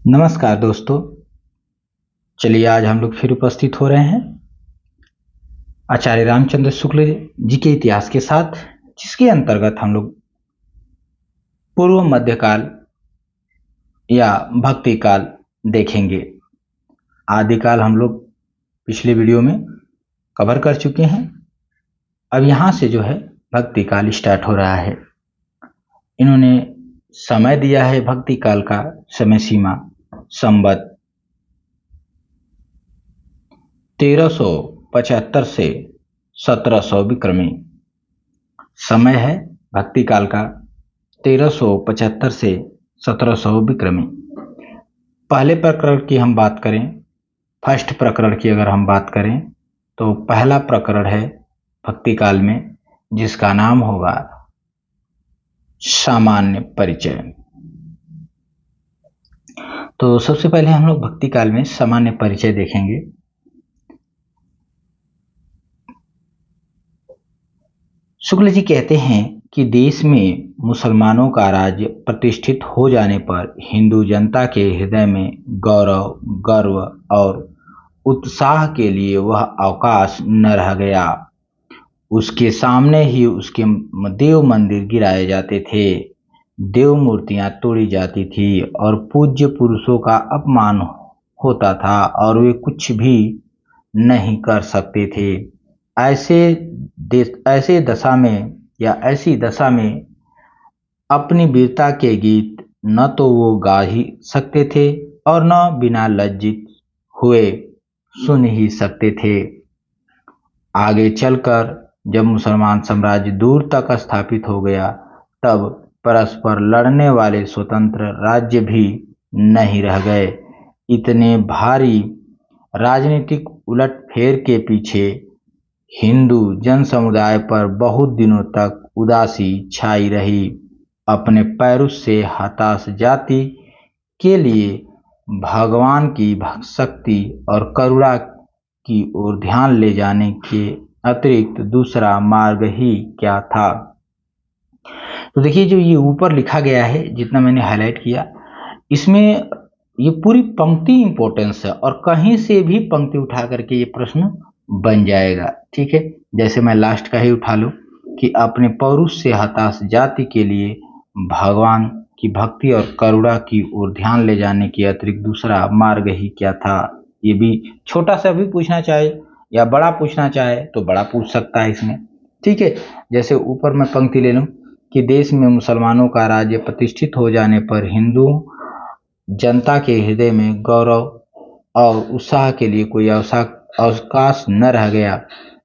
नमस्कार दोस्तों। चलिए आज हम लोग फिर उपस्थित हो रहे हैं आचार्य रामचंद्र शुक्ल जी के इतिहास के साथ, जिसके अंतर्गत हम लोग पूर्व मध्यकाल या भक्ति काल देखेंगे। आदिकाल हम लोग पिछले वीडियो में कवर कर चुके हैं। अब यहाँ से जो है भक्ति काल स्टार्ट हो रहा है। इन्होंने समय दिया है भक्ति काल का समय सीमा संवत 1375 से 1700 विक्रमी। समय है भक्ति काल का 1375 से 1700 विक्रमी। पहले प्रकरण की हम बात करें, फर्स्ट प्रकरण की अगर हम बात करें तो पहला प्रकरण है भक्ति काल में, जिसका नाम होगा सामान्य परिचय। तो सबसे पहले हम लोग भक्ति काल में सामान्य परिचय देखेंगे। शुक्ल जी कहते हैं कि देश में मुसलमानों का राज्य प्रतिष्ठित हो जाने पर हिंदू जनता के हृदय में गौरव, गर्व और उत्साह के लिए वह अवकाश न रह गया। उसके सामने ही उसके देव मंदिर गिराए जाते थे, देव मूर्तियां तोड़ी जाती थी और पूज्य पुरुषों का अपमान होता था और वे कुछ भी नहीं कर सकते थे। ऐसी दशा में अपनी वीरता के गीत न तो वो गा ही सकते थे और न बिना लज्जित हुए सुन ही सकते थे। आगे चलकर जब मुसलमान साम्राज्य दूर तक स्थापित हो गया, तब परस्पर लड़ने वाले स्वतंत्र राज्य भी नहीं रह गए। इतने भारी राजनीतिक उलटफेर के पीछे हिंदू जन समुदाय पर बहुत दिनों तक उदासी छाई रही। अपने पैरुष से हताश जाति के लिए भगवान की शक्ति और करुणा की ओर ध्यान ले जाने के अतिरिक्त दूसरा मार्ग ही क्या था। तो देखिए, जो ये ऊपर लिखा गया है, जितना मैंने हाईलाइट किया, इसमें ये पूरी पंक्ति इंपॉर्टेंस है और कहीं से भी पंक्ति उठा करके ये प्रश्न बन जाएगा। ठीक है, जैसे मैं लास्ट का ही उठा लूं कि अपने पौरुष से हताश जाति के लिए भगवान की भक्ति और करुणा की ओर ध्यान ले जाने के अतिरिक्त दूसरा मार्ग ही क्या था। ये भी छोटा सा भी पूछना चाहे या बड़ा पूछना चाहे तो बड़ा पूछ सकता है इसमें। ठीक है, जैसे ऊपर मैं पंक्ति ले लूं कि देश में मुसलमानों का राज्य प्रतिष्ठित हो जाने पर हिंदू जनता के हृदय में गौरव और उत्साह के लिए कोई अवकाश न रह गया।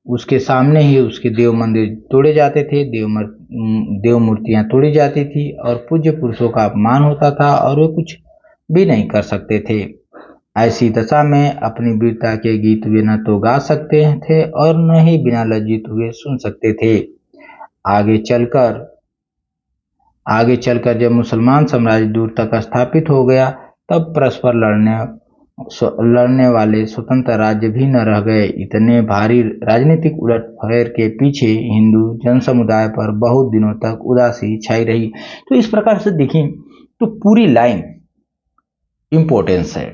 उसके सामने ही उसके देव मंदिर तोड़े जाते थे, देव मूर्तियां तोड़ी जाती थी और पूज्य पुरुषों का अपमान होता था और वे कुछ भी नहीं कर सकते थे। ऐसी दशा में अपनी वीरता के गीत वे न तो गा सकते थे और न ही बिना लज्जित हुए सुन सकते थे। आगे चलकर जब मुसलमान साम्राज्य दूर तक स्थापित हो गया, तब परस्पर लड़ने वाले स्वतंत्र राज्य भी न रह गए। इतने भारी राजनीतिक उलटफेर के पीछे हिंदू जन समुदाय पर बहुत दिनों तक उदासी छाई रही। तो इस प्रकार से देखें तो पूरी लाइन इंपॉर्टेंस है।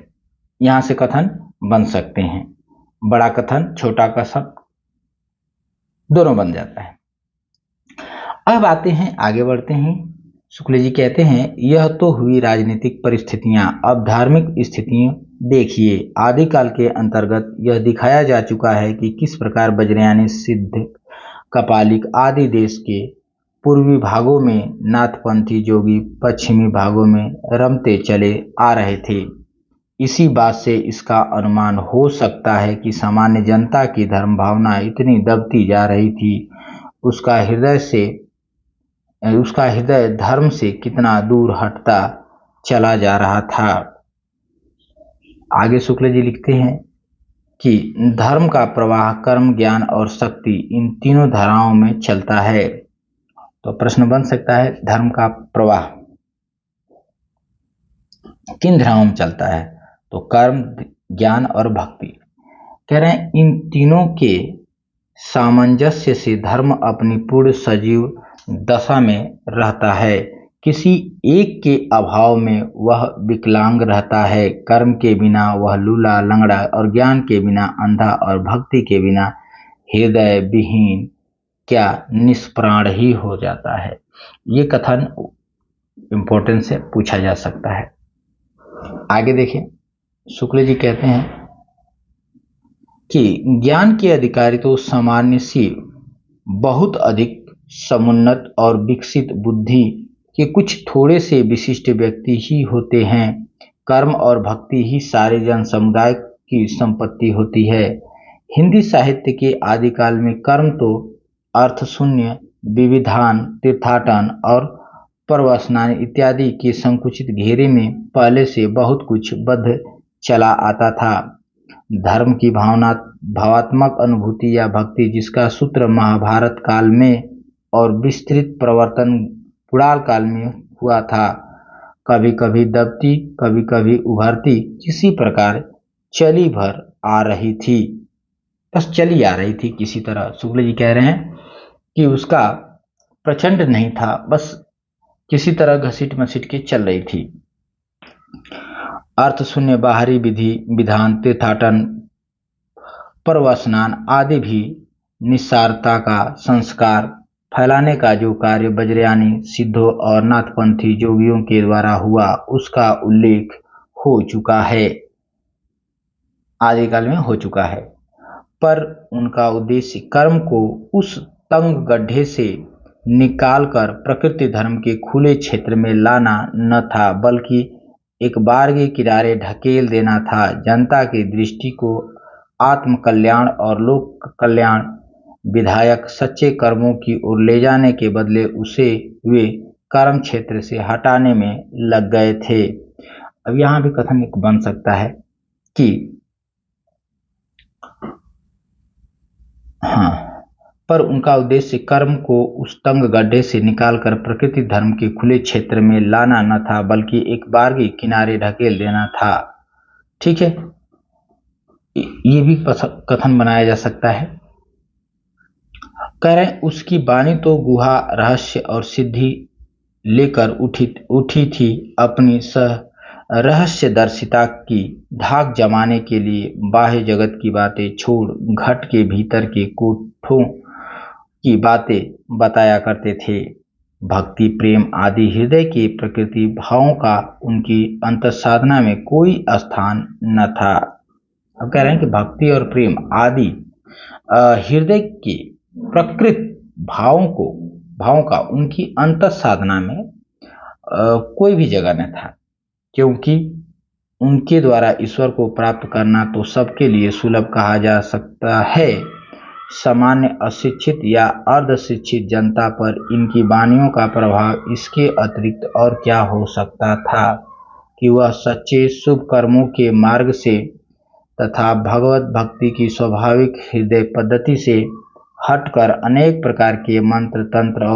यहाँ से कथन बन सकते हैं, बड़ा कथन, छोटा कथन, दोनों बन जाता है। अब आते हैं, आगे बढ़ते हैं। शुक्ल जी कहते हैं, यह तो हुई राजनीतिक परिस्थितियां, अब धार्मिक स्थितियां देखिए। आदिकाल के अंतर्गत यह दिखाया जा चुका है कि किस प्रकार वज्रयानी, सिद्ध, कपालिक आदि देश के पूर्वी भागों में नाथपंथी जोगी पश्चिमी भागों में रमते चले आ रहे थे। इसी बात से इसका अनुमान हो सकता है कि सामान्य जनता की धर्म भावना इतनी दबती जा रही थी, उसका हृदय धर्म से कितना दूर हटता चला जा रहा था। आगे शुक्ल जी लिखते हैं कि धर्म का प्रवाह कर्म, ज्ञान और शक्ति, इन तीनों धाराओं में चलता है। तो प्रश्न बन सकता है, धर्म का प्रवाह किन धाराओं में चलता है? तो कर्म, ज्ञान और भक्ति। कह रहे हैं इन तीनों के सामंजस्य से धर्म अपनी पूर्ण सजीव दशा में रहता है। किसी एक के अभाव में वह विकलांग रहता है, कर्म के बिना वह लूला लंगड़ा और ज्ञान के बिना अंधा और भक्ति के बिना हृदय विहीन क्या निष्प्राण ही हो जाता है। ये कथन इम्पोर्टेंस से पूछा जा सकता है। आगे देखिए, शुक्ल जी कहते हैं कि ज्ञान के अधिकारी तो सामान्य सी बहुत अधिक समुन्नत और विकसित बुद्धि के कुछ थोड़े से विशिष्ट व्यक्ति ही होते हैं। कर्म और भक्ति ही सारे जन समुदाय की संपत्ति होती है। हिंदी साहित्य के आदिकाल में कर्म तो अर्थ शून्य, विविधान, तीर्थाटन और परवस्नान इत्यादि के संकुचित घेरे में पहले से बहुत कुछ बद्ध चला आता था। धर्म की भावात्मक अनुभूति या भक्ति, जिसका सूत्र महाभारत काल में और विस्तृत प्रवर्तन पुराण काल में हुआ था, कभी कभी दबती, कभी कभी उभरती, किसी प्रकार चली भर आ रही थी, बस चली आ रही थी किसी तरह। शुक्ल जी कह रहे हैं कि उसका प्रचंड नहीं था, बस किसी तरह घसीट मसीट के चल रही थी। अर्थ शून्य बाहरी विधि विधान, तीर्थाटन, परवस्नान आदि भी निस्सारता का संस्कार फैलाने का जो कार्य वज्रयानी सिद्धों और नाथपंथी जोगियों के द्वारा हुआ, उसका उल्लेख हो चुका है, आदिकाल में हो चुका है। पर उनका उद्देश्य कर्म को उस तंग गड्ढे से निकालकर प्रकृति धर्म के खुले क्षेत्र में लाना न था, बल्कि एक बार के किनारे ढकेल देना था। जनता की दृष्टि को आत्म कल्याण और लोक कल्याण विधायक सच्चे कर्मों की ओर ले जाने के बदले उसे वे कर्म क्षेत्र से हटाने में लग गए थे। अब यहाँ भी कथन एक बन सकता है कि पर उनका उद्देश्य कर्म को उस तंग गड्ढे से निकालकर प्रकृति धर्म के खुले क्षेत्र में लाना न था, बल्कि एक बार के किनारे ढकेल देना था। ठीक है, ये भी कथन बनाया जा सकता है। कह रहे उसकी वाणी तो गुहा रहस्य और सिद्धि लेकर उठी थी, अपनी रहस्यदर्शिता की धाक जमाने के लिए बाह्य जगत की बातें छोड़ घट के भीतर के कोठों की बातें बताया करते थे। भक्ति, प्रेम आदि हृदय के प्रकृति भावों का उनकी अंतःसाधना में कोई स्थान न था। अब कह रहे हैं कि भक्ति और प्रेम आदि हृदय के प्रकृत भावों का उनकी अंतःसाधना में कोई भी जगह न था, क्योंकि उनके द्वारा ईश्वर को प्राप्त करना तो सबके लिए सुलभ कहा जा सकता है। सामान्य अशिक्षित या अर्धशिक्षित जनता पर इनकी वाणियों का प्रभाव इसके अतिरिक्त और क्या हो सकता था कि वह सच्चे शुभ कर्मों के मार्ग से तथा भगवत भक्ति की स्वाभाविक हृदय पद्धति से हटकर अनेक प्रकार के मंत्र तंत्र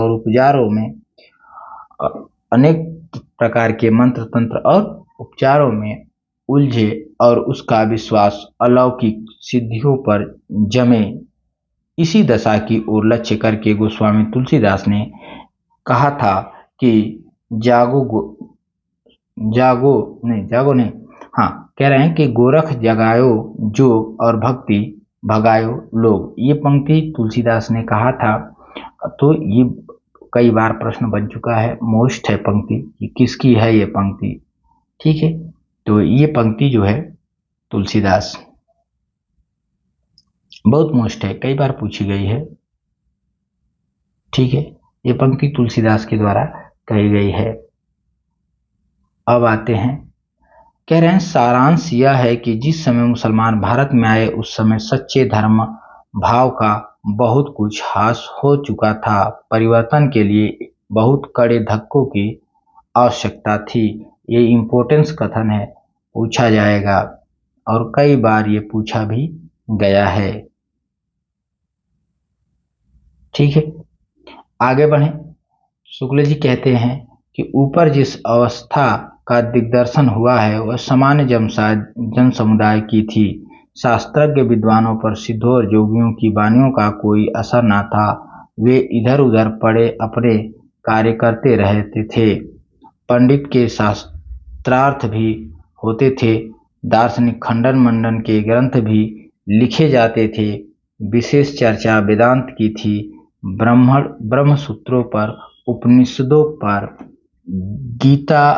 और उपचारों में उलझे और उसका विश्वास अलौकिक सिद्धियों पर जमे। इसी दशा की ओर लक्ष्य करके गोस्वामी तुलसीदास ने कहा था कि कह रहे हैं कि गोरख जगायो जोग और भक्ति भगायो लोग। ये पंक्ति तुलसीदास ने कहा था, तो ये कई बार प्रश्न बन चुका है, मोस्ट है पंक्ति कि किसकी है ये पंक्ति। ठीक है, तो ये पंक्ति जो है तुलसीदास बहुत मोस्ट है, कई बार पूछी गई है। ठीक है, ये पंक्ति तुलसीदास के द्वारा कही गई है। अब आते हैं, कह रहे हैं सारांश यह है कि जिस समय मुसलमान भारत में आए उस समय सच्चे धर्म भाव का बहुत कुछ हास हो चुका था। परिवर्तन के लिए बहुत कड़े धक्कों की आवश्यकता थी। ये इम्पोर्टेंस कथन है, पूछा जाएगा और कई बार ये पूछा भी गया है। ठीक है, आगे बढ़ें। शुक्ल जी कहते हैं कि ऊपर जिस अवस्था का दिग्दर्शन हुआ है वह सामान्य जन समुदाय की थी। शास्त्रज्ञ विद्वानों पर सिद्धों और जोगियों की वाणियों का कोई असर न था। वे इधर उधर पड़े अपने कार्य करते रहते थे। पंडित के शास्त्रार्थ भी होते थे, दार्शनिक खंडन मंडन के ग्रंथ भी लिखे जाते थे, विशेष चर्चा वेदांत की थी, ब्रह्म सूत्रों पर, उपनिषदों पर, गीता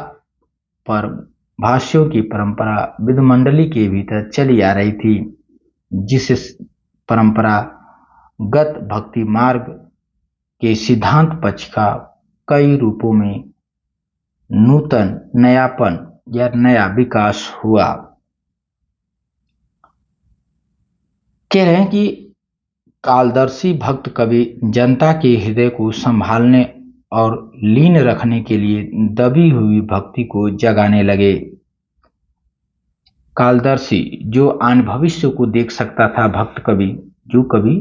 पर भाष्यों की परंपरा विधमंडली के भीतर चली आ रही थी, जिस परंपरागत भक्ति मार्ग के सिद्धांत पक्ष का कई रूपों में नूतन नयापन या नया विकास हुआ। कह रहे हैं कि कालदर्शी भक्त कवि जनता के हृदय को संभालने और लीन रखने के लिए दबी हुई भक्ति को जगाने लगे। कालदर्शी जो आने भविष्य को देख सकता था, भक्त कवि जो कवि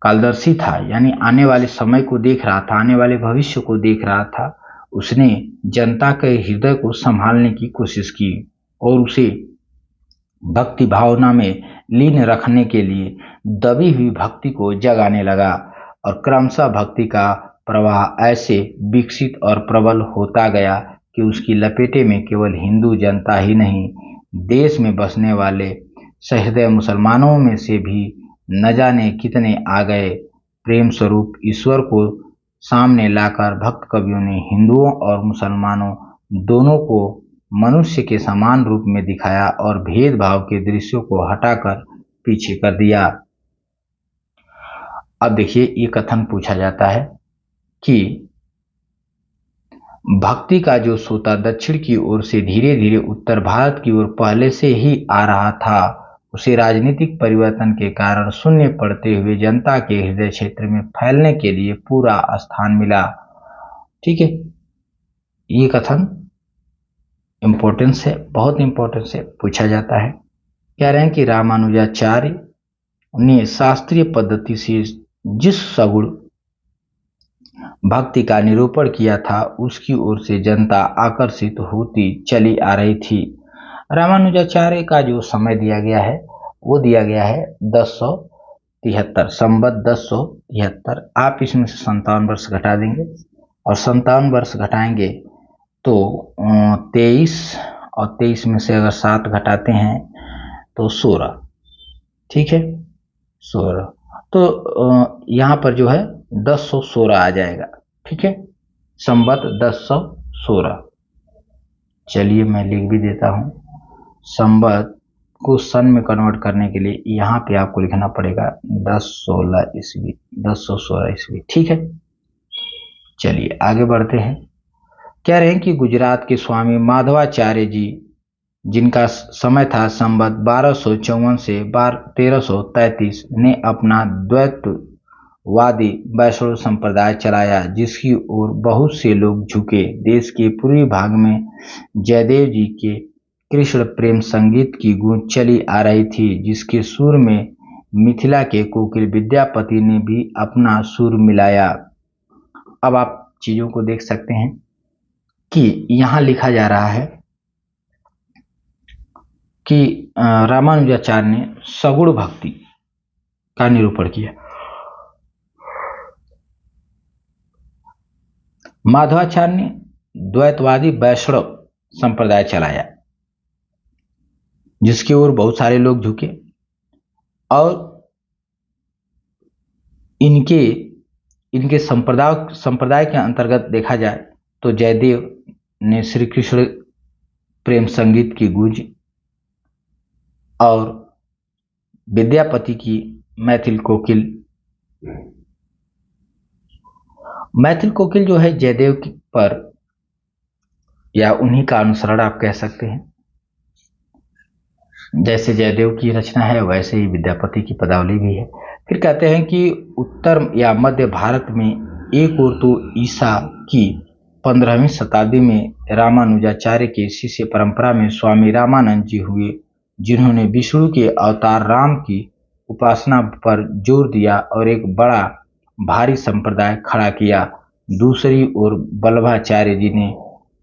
कालदर्शी था, यानी आने वाले समय को देख रहा था, आने वाले भविष्य को देख रहा था, उसने जनता के हृदय को संभालने की कोशिश की और उसे भक्ति भावना में लीन रखने के लिए दबी हुई भक्ति को जगाने लगा और क्रमशः भक्ति का प्रवाह ऐसे विकसित और प्रबल होता गया कि उसकी लपेटे में केवल हिंदू जनता ही नहीं, देश में बसने वाले सहृदय मुसलमानों में से भी न जाने कितने आ गए। प्रेम स्वरूप ईश्वर को सामने लाकर भक्त कवियों ने हिंदुओं और मुसलमानों दोनों को मनुष्य के समान रूप में दिखाया और भेदभाव के दृश्यों को हटाकर पीछे कर दिया। अब देखिए, ये कथन पूछा जाता है कि भक्ति का जो सोता दक्षिण की ओर से धीरे धीरे उत्तर भारत की ओर पहले से ही आ रहा था, उसे राजनीतिक परिवर्तन के कारण शून्य पड़ते हुए जनता के हृदय क्षेत्र में फैलने के लिए पूरा स्थान मिला। ठीक है, ये कथन इंपॉर्टेंस है, बहुत इंपॉर्टेंस है, पूछा जाता है। कह रहे हैं कि रामानुजाचार्य ने शास्त्रीय पद्धति से जिस सगुण भक्ति का निरूपण किया था, उसकी ओर से जनता आकर्षित होती चली आ रही थी। रामानुजाचार्य का जो समय दिया गया है वो दिया गया है 1073 संवत 1073। आप इसमें से 57 वर्ष घटा देंगे और 57 वर्ष घटाएंगे तो 23 और 23 में से अगर 7 घटाते हैं तो 16। ठीक है, 16। तो यहाँ पर जो है 1016 आ जाएगा। ठीक है, संवत 1016। चलिए मैं लिख भी देता हूँ। संवत को सन में कन्वर्ट करने के लिए यहाँ पे आपको लिखना पड़ेगा 1016 ईस्वी, 1016 ईस्वी। ठीक है, चलिए आगे बढ़ते हैं। कह रहे हैं कि गुजरात के स्वामी माधवाचार्य जी, जिनका समय था संवत 1254 से 1333, ने अपना द्वैतवादी वैष्णव संप्रदाय चलाया, जिसकी ओर बहुत से लोग झुके। देश के पूर्वी भाग में जयदेव जी के कृष्ण प्रेम संगीत की गूंज चली आ रही थी, जिसके सुर में मिथिला के कोकिल विद्यापति ने भी अपना सुर मिलाया। अब आप चीजों को देख सकते हैं कि यहाँ लिखा जा रहा है कि रामानुजाचार्य ने सगुण भक्ति का निरूपण किया। माधवाचार्य ने द्वैतवादी वैष्णव संप्रदाय चलाया, जिसकी ओर बहुत सारे लोग झुके और इनके संप्रदाय के अंतर्गत देखा जाए तो जयदेव ने श्री कृष्ण प्रेम संगीत की गूंज और विद्यापति की मैथिल कोकिल जो है जयदेव पर या उन्हीं का अनुसरण आप कह सकते हैं। जैसे जयदेव की रचना है वैसे ही विद्यापति की पदावली भी है। फिर कहते हैं कि उत्तर या मध्य भारत में एक ओर तो ईसा की 15वीं शताब्दी में रामानुजाचार्य के शिष्य परंपरा में स्वामी रामानंद जी हुए, जिन्होंने विष्णु के अवतार राम की उपासना पर जोर दिया और एक बड़ा भारी संप्रदाय खड़ा किया। दूसरी ओर वल्लभाचार्य जी ने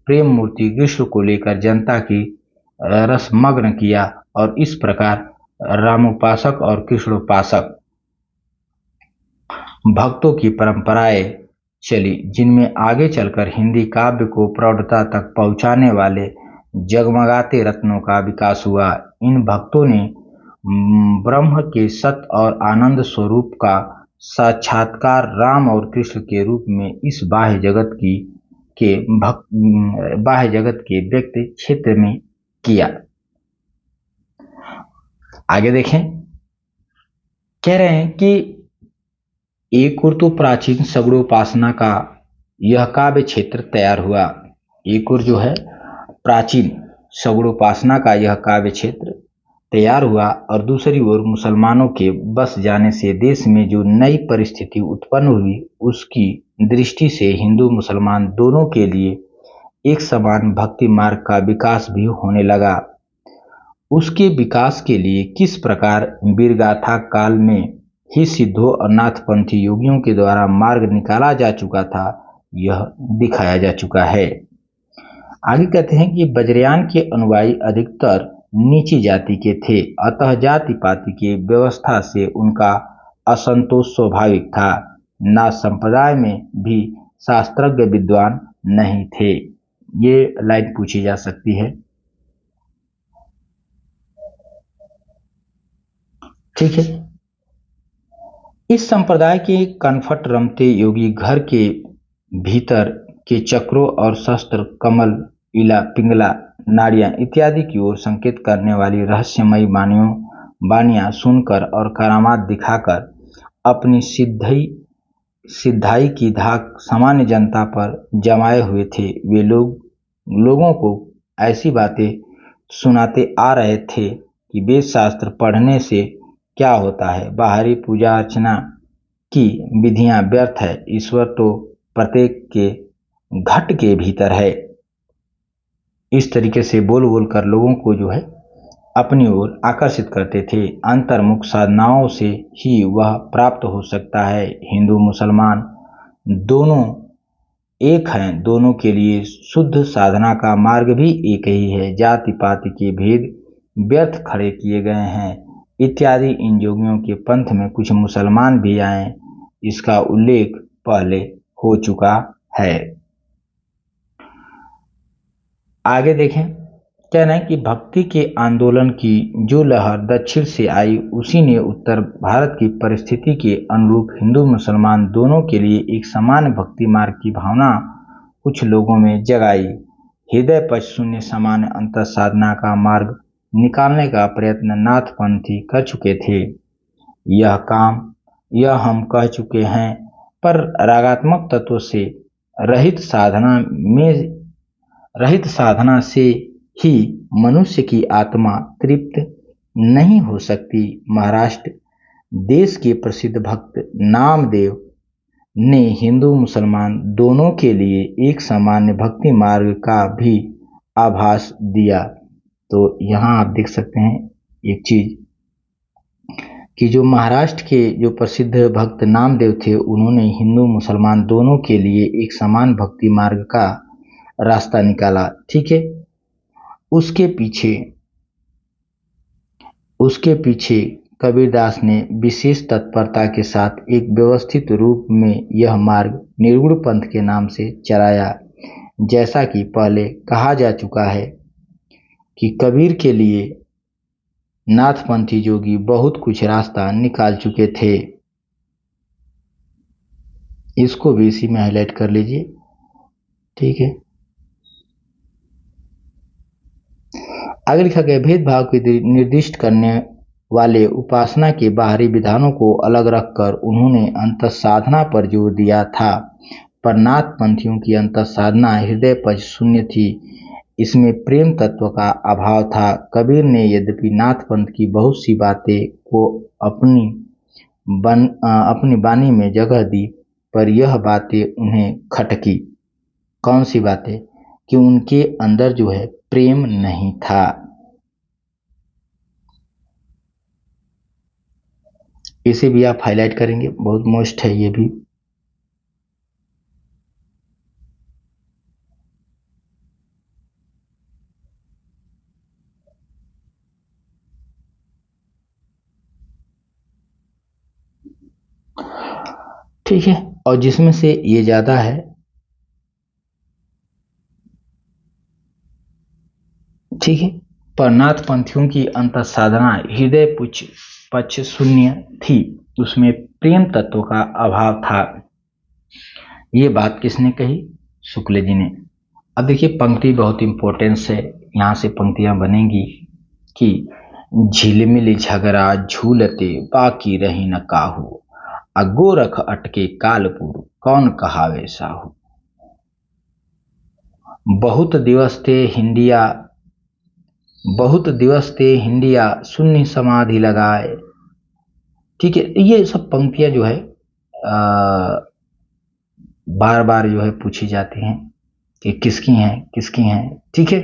प्रेम मूर्ति कृष्ण को लेकर जनता की रसमग्न किया और इस प्रकार रामोपासक और कृष्णोपासक भक्तों की परंपराएं चली, जिनमें आगे चलकर हिंदी काव्य को प्रौढ़ता तक पहुंचाने वाले जगमगाते रत्नों का विकास हुआ। इन भक्तों ने ब्रह्म के सत और आनंद स्वरूप का साक्षात्कार राम और कृष्ण के रूप में इस बाह्य जगत के व्यक्त क्षेत्र में किया। आगे देखें, कह रहे हैं कि एक और तो प्राचीन सगुणोपासना का यह काव्य क्षेत्र तैयार हुआ। एक और जो है प्राचीन सगुणोपासना का यह काव्य क्षेत्र तैयार हुआ और दूसरी ओर मुसलमानों के बस जाने से देश में जो नई परिस्थिति उत्पन्न हुई, उसकी दृष्टि से हिंदू मुसलमान दोनों के लिए एक समान भक्ति मार्ग का विकास भी होने लगा। उसके विकास के लिए किस प्रकार वीरगाथा काल में ही सिद्धों और नाथपंथी योगियों के द्वारा मार्ग निकाला जा चुका था, यह दिखाया जा चुका है। आगे कहते हैं कि वज्रयान के अनुयायी अधिकतर नीची जाति के थे, अतः जाति पाति की व्यवस्था से उनका असंतोष स्वाभाविक था। नाथ संप्रदाय में भी शास्त्रज्ञ विद्वान नहीं थे। ये लाइन पूछी जा सकती है। ठीक है, इस संप्रदाय के कनफट रमते योगी घर के भीतर के चक्रों और शस्त्र, कमल, इला, पिंगला, नाड़ियां इत्यादि की ओर संकेत करने वाली रहस्यमयी वाणियां सुनकर और करामात दिखाकर अपनी सिद्धाई की धाक सामान्य जनता पर जमाए हुए थे। वे लोगों को ऐसी बातें सुनाते आ रहे थे कि वेद शास्त्र पढ़ने से क्या होता है, बाहरी पूजा अर्चना की विधियां व्यर्थ है, ईश्वर तो प्रत्येक के घट के भीतर है। इस तरीके से बोल बोल कर लोगों को जो है अपनी ओर आकर्षित करते थे। अंतर्मुख साधनाओं से ही वह प्राप्त हो सकता है। हिंदू मुसलमान दोनों एक हैं, दोनों के लिए शुद्ध साधना का मार्ग भी एक ही है। जाति पाति के भेद व्यर्थ खड़े किए गए हैं इत्यादि। इन योगियों के पंथ में कुछ मुसलमान भी आए, इसका उल्लेख पहले हो चुका है। आगे देखें, कह रहे हैं कि भक्ति के आंदोलन की जो लहर दक्षिण से आई, उसी ने उत्तर भारत की परिस्थिति के अनुरूप हिंदू मुसलमान दोनों के लिए एक समान भक्ति मार्ग की भावना कुछ लोगों में जगाई। हृदय पक्ष शून्य सामान्य अंतर साधना का मार्ग निकालने का प्रयत्न नाथपंथी कर चुके थे। यह हम कह चुके हैं, पर रागात्मक तत्व से रहित साधना से ही मनुष्य की आत्मा तृप्त नहीं हो सकती। महाराष्ट्र देश के प्रसिद्ध भक्त नामदेव ने हिंदू मुसलमान दोनों के लिए एक सामान्य भक्ति मार्ग का भी आभास दिया। तो यहाँ आप देख सकते हैं एक चीज कि जो महाराष्ट्र के जो प्रसिद्ध भक्त नामदेव थे, उन्होंने हिंदू मुसलमान दोनों के लिए एक समान भक्ति मार्ग का रास्ता निकाला। ठीक है, उसके पीछे कबीरदास ने विशेष तत्परता के साथ एक व्यवस्थित रूप में यह मार्ग निर्गुण पंथ के नाम से चलाया। जैसा कि पहले कहा जा चुका है कि कबीर के लिए नाथपंथी योगी बहुत कुछ रास्ता निकाल चुके थे। इसको भी इसी में हाईलाइट कर लीजिए। ठीक है, आगे लिखा गया, भेदभाव को निर्दिष्ट करने वाले उपासना के बाहरी विधानों को अलग रखकर उन्होंने अंतः साधना पर जोर दिया था। पर नाथपंथियों की अंतः साधना हृदय पक्ष शून्य थी, इसमें प्रेम तत्व का अभाव था। कबीर ने यद्यपि नाथपंथ की बहुत सी बातें को अपनी वाणी में जगह दी, पर यह बातें उन्हें खटकी। कौन सी बातें? कि उनके अंदर जो है प्रेम नहीं था। इसे भी आप हाईलाइट करेंगे, बहुत मोस्ट है ये भी। ठीक है, और जिसमें से ये ज्यादा है, ठीक है। पर नाथ पंथियों की अंतः साधना हृदय पक्ष शून्य थी, उसमें प्रेम तत्व का अभाव था। ये बात किसने कही? शुक्ल जी ने। अब देखिए पंक्ति बहुत इंपॉर्टेंस है, यहाँ से पंक्तियां बनेंगी कि झिलमिल झगड़ा झूलते बाकी रही न काहू, अगोरख अटके कालपुर कौन कहावे साहू। बहुत दिवस थे हिंदिया, बहुत दिवस थे हिंदिया सुन्नी समाधि लगाए। ठीक है, ये सब पंक्तियां जो है बार बार जो है पूछी जाती हैं कि किसकी हैं किसकी हैं, ठीक है।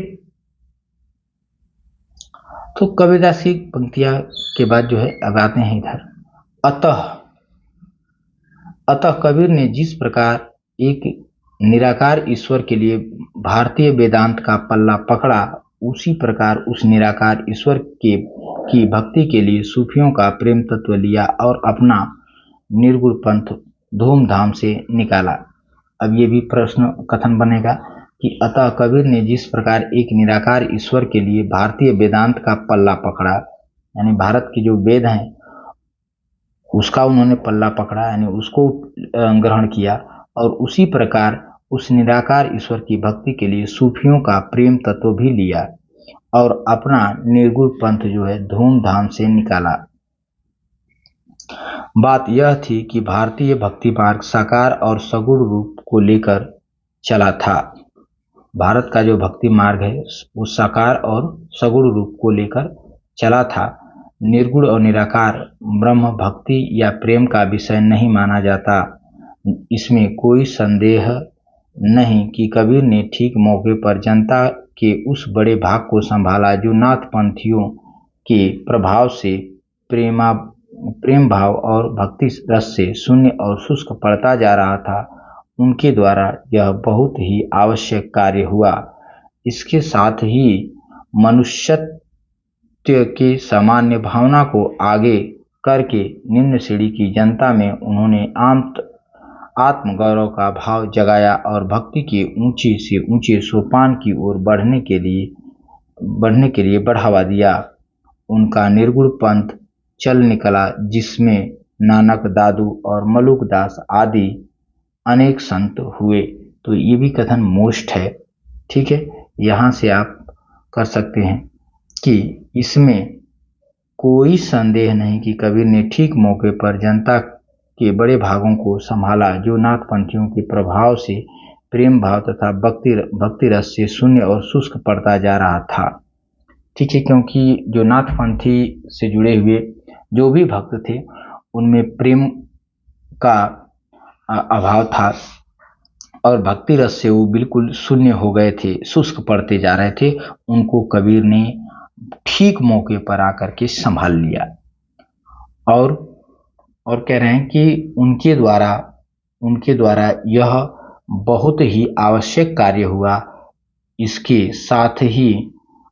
तो कबीरदास की पंक्तियां के बाद जो है अब आते हैं इधर। अतः अतः कबीर ने जिस प्रकार एक निराकार ईश्वर के लिए भारतीय वेदांत का पल्ला पकड़ा, उसी प्रकार उस निराकार ईश्वर के की भक्ति के लिए सूफियों का प्रेम तत्व लिया और अपना निर्गुण पंथ धूमधाम से निकाला। अब ये भी प्रश्न कथन बनेगा कि अतः कबीर ने जिस प्रकार एक निराकार ईश्वर के लिए भारतीय वेदांत का पल्ला पकड़ा, यानी भारत के जो वेद हैं उसका उन्होंने पल्ला पकड़ा, यानी उसको ग्रहण किया, और उसी प्रकार उस निराकार ईश्वर की भक्ति के लिए सूफियों का प्रेम तत्व भी लिया और अपना निर्गुण पंथ जो है धूमधाम से निकाला। बात यह थी कि भारतीय भक्ति मार्ग साकार और सगुण रूप को लेकर चला था। भारत का जो भक्ति मार्ग है वो साकार और सगुण रूप को लेकर चला था। निर्गुण और निराकार ब्रह्म भक्ति या प्रेम का विषय नहीं माना जाता। इसमें कोई संदेह नहीं कि कबीर ने ठीक मौके पर जनता के उस बड़े भाग को संभाला जो नाथ पंथियों के प्रभाव से प्रेम भाव और भक्ति रस से शून्य और शुष्क पड़ता जा रहा था। उनके द्वारा यह बहुत ही आवश्यक कार्य हुआ। इसके साथ ही मनुष्यत्व की सामान्य भावना को आगे करके निम्न श्रेणी की जनता में उन्होंने आत्मगौरव का भाव जगाया और भक्ति के ऊंचे से ऊंचे सोपान की ओर बढ़ने के लिए बढ़ावा दिया। उनका निर्गुण पंथ चल निकला, जिसमें नानक, दादू और मलुक दास आदि अनेक संत हुए। तो ये भी कथन मोस्ट है, ठीक है। यहाँ से आप कर सकते हैं कि इसमें कोई संदेह नहीं कि कबीर ने ठीक मौके पर जनता के बड़े भागों को संभाला जो नाथ पंथियों के प्रभाव से प्रेम भाव तथा भक्ति रस से शून्य और शुष्क पड़ता जा रहा था, ठीक है। क्योंकि जो नाथ पंथी से जुड़े हुए जो भी भक्त थे उनमें प्रेम का अभाव था और भक्ति रस से वो बिल्कुल शून्य हो गए थे, शुष्क पड़ते जा रहे थे। उनको कबीर ने ठीक मौके पर आकर के संभाल लिया और कह रहे हैं कि उनके द्वारा यह बहुत ही आवश्यक कार्य हुआ। इसके साथ ही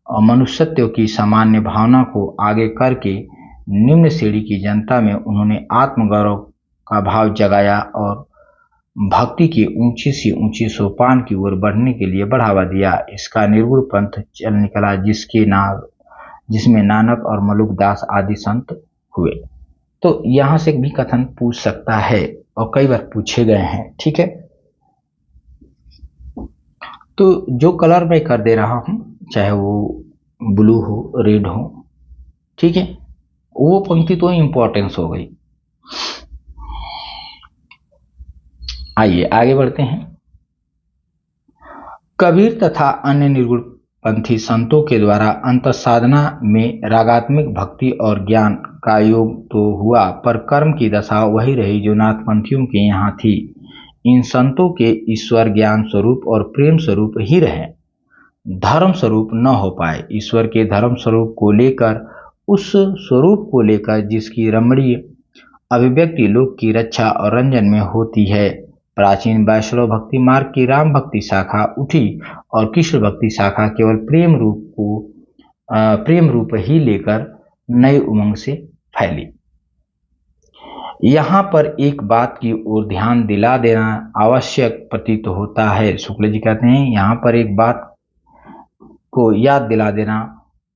मनुष्यत्व की सामान्य भावना को आगे करके निम्न श्रेणी की जनता में उन्होंने आत्मगौरव का भाव जगाया और भक्ति के ऊंचे से ऊंचे सोपान की ओर बढ़ने के लिए बढ़ावा दिया। इसका निर्गुण पंथ चल निकला, जिसमें नानक और मलुक दास आदि संत हुए। तो यहाँ से भी कथन पूछ सकता है और कई बार पूछे गए हैं, ठीक है। तो जो कलर मैं कर दे रहा हूं, चाहे वो ब्लू हो, रेड हो, ठीक है, वो पंक्ति तो इंपॉर्टेंस हो गई। आइए आगे बढ़ते हैं। कबीर तथा अन्य निर्गुण पंथी संतों के द्वारा अंत साधना में रागात्मक भक्ति और ज्ञान का योग तो हुआ, पर कर्म की दशा वही रही जो नाथ पंथियों के यहाँ थी। इन संतों के ईश्वर ज्ञान स्वरूप और प्रेम स्वरूप ही रहे, धर्म स्वरूप न हो पाए। ईश्वर के धर्म स्वरूप को लेकर, उस स्वरूप को लेकर जिसकी रमणीय अभिव्यक्ति लोक की रक्षा और रंजन में होती है, प्राचीन वैष्णव भक्ति मार्ग की राम भक्ति शाखा उठी और कृष्ण भक्ति शाखा केवल प्रेम रूप ही लेकर नई उमंग से फैली। यहाँ पर एक बात की ओर ध्यान दिला देना आवश्यक प्रतीत होता है। शुक्ल जी कहते हैं यहाँ पर एक बात को याद दिला देना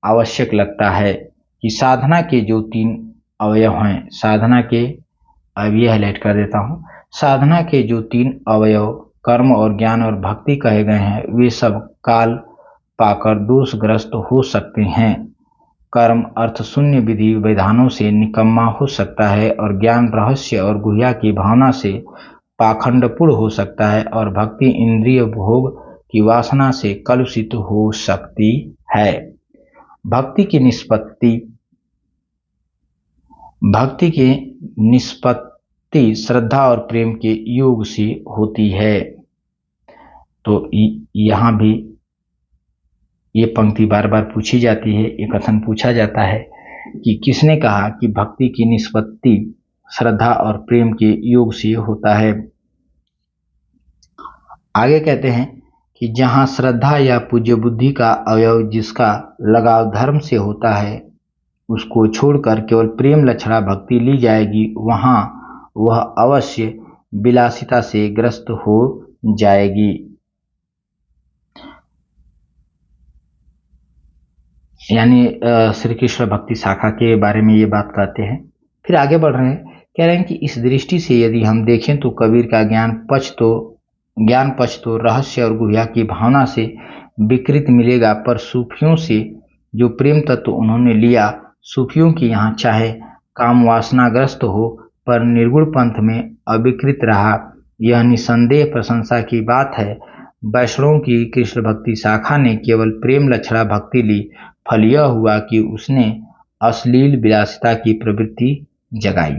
आवश्यक लगता है कि साधना के जो 3 अवयव हैं, साधना के, अब ये हाईलाइट कर देता हूँ, साधना के जो 3 अवयव कर्म और ज्ञान और भक्ति कहे गए हैं, वे सब काल पाकर दोषग्रस्त हो सकते हैं। कर्म अर्थ शून्य विधि विधानों से निकम्मा हो सकता है और ज्ञान रहस्य और गुह्या की भावना से पाखंडपूर्ण हो सकता है और भक्ति इंद्रिय भोग की वासना से कलुषित हो सकती है। भक्ति की निष्पत्ति श्रद्धा और प्रेम के योग से होती है। तो यहाँ भी ये पंक्ति बार बार पूछी जाती है, ये कथन पूछा जाता है कि किसने कहा कि भक्ति की निष्पत्ति श्रद्धा और प्रेम के योग से होता है। आगे कहते हैं कि जहाँ श्रद्धा या पूज्य बुद्धि का अवयव जिसका लगाव धर्म से होता है उसको छोड़कर केवल प्रेम लक्षणा भक्ति ली जाएगी, वहाँ वह अवश्य विलासिता से ग्रस्त हो जाएगी। यानी श्री कृष्ण भक्ति शाखा के बारे में ये बात कहते हैं। फिर आगे बढ़ रहे हैं, कह रहे हैं कि इस दृष्टि से यदि हम देखें तो कबीर का ज्ञान पक्ष तो रहस्य और गुह्या की भावना से विकृत मिलेगा, पर सूफियों से जो प्रेम तत्व उन्होंने लिया, सूफियों की यहाँ चाहे काम वासनाग्रस्त हो पर निर्गुण पंथ में अविकृत रहा, यह निसंदेह प्रशंसा की बात है। वैष्णवों की कृष्ण भक्ति शाखा ने केवल प्रेम लक्षणा भक्ति ली, फल यह हुआ कि उसने अश्लील विलासिता की प्रवृत्ति जगाई।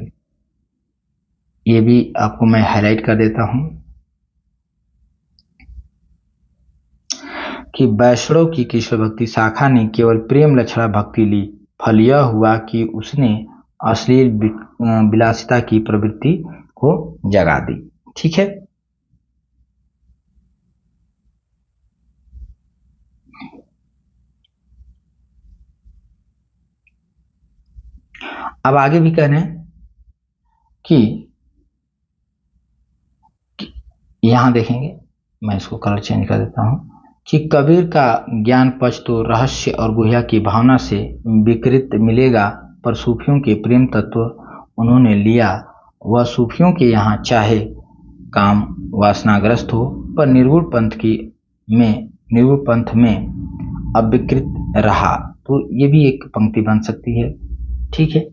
ये भी आपको मैं हाईलाइट कर देता हूं कि वैष्णव की कृष्ण भक्ति शाखा ने केवल प्रेम लक्षणा भक्ति ली, फल यह हुआ कि उसने अश्लील विलासिता की प्रवृत्ति को जगा दी। ठीक है, अब आगे भी कह रहे हैं कि यहां देखेंगे, मैं इसको कलर चेंज कर देता हूं, कि कबीर का ज्ञान पक्ष तो रहस्य और गुह्या की भावना से विकृत मिलेगा, पर सूफियों के प्रेम तत्व उन्होंने लिया, वह सूफियों के यहाँ चाहे काम वासनाग्रस्त हो पर निर्गुण पंथ में अविकृत रहा। तो ये भी एक पंक्ति बन सकती है। ठीक है,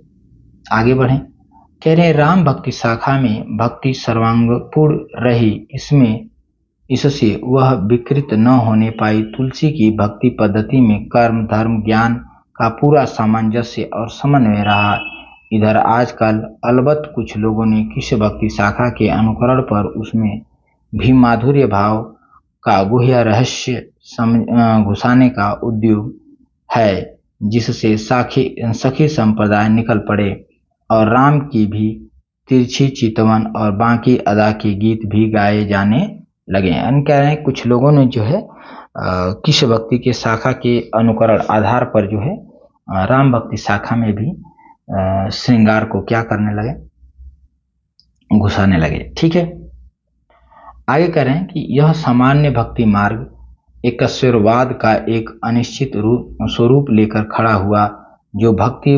आगे बढ़ें। कह रहे हैं राम भक्ति शाखा में भक्ति सर्वांगपूर्ण रही, इससे वह विकृत न होने पाई। तुलसी की भक्ति पद्धति में कर्म धर्म ज्ञान का पूरा सामंजस्य और समन्वय रहा। इधर आजकल अलबत्त कुछ लोगों ने कृष्ण भक्ति शाखा के अनुकरण पर उसमें भी माधुर्य भाव का गुह्य रहस्य घुसाने का उद्योग है, जिससे सखी संप्रदाय निकल पड़े और राम की भी तिरछी चितवन और बाकी अदा के गीत भी गाए जाने लगे। कह रहे हैं कुछ लोगों ने जो है कृष्ण भक्ति के शाखा के अनुकरण आधार पर जो है राम भक्ति शाखा में भी श्रृंगार को क्या करने लगे, घुसाने लगे। ठीक है, आगे कह रहे हैं कि यह सामान्य भक्ति मार्ग एकस्वरवाद का एक अनिश्चित स्वरूप लेकर खड़ा हुआ, जो भक्ति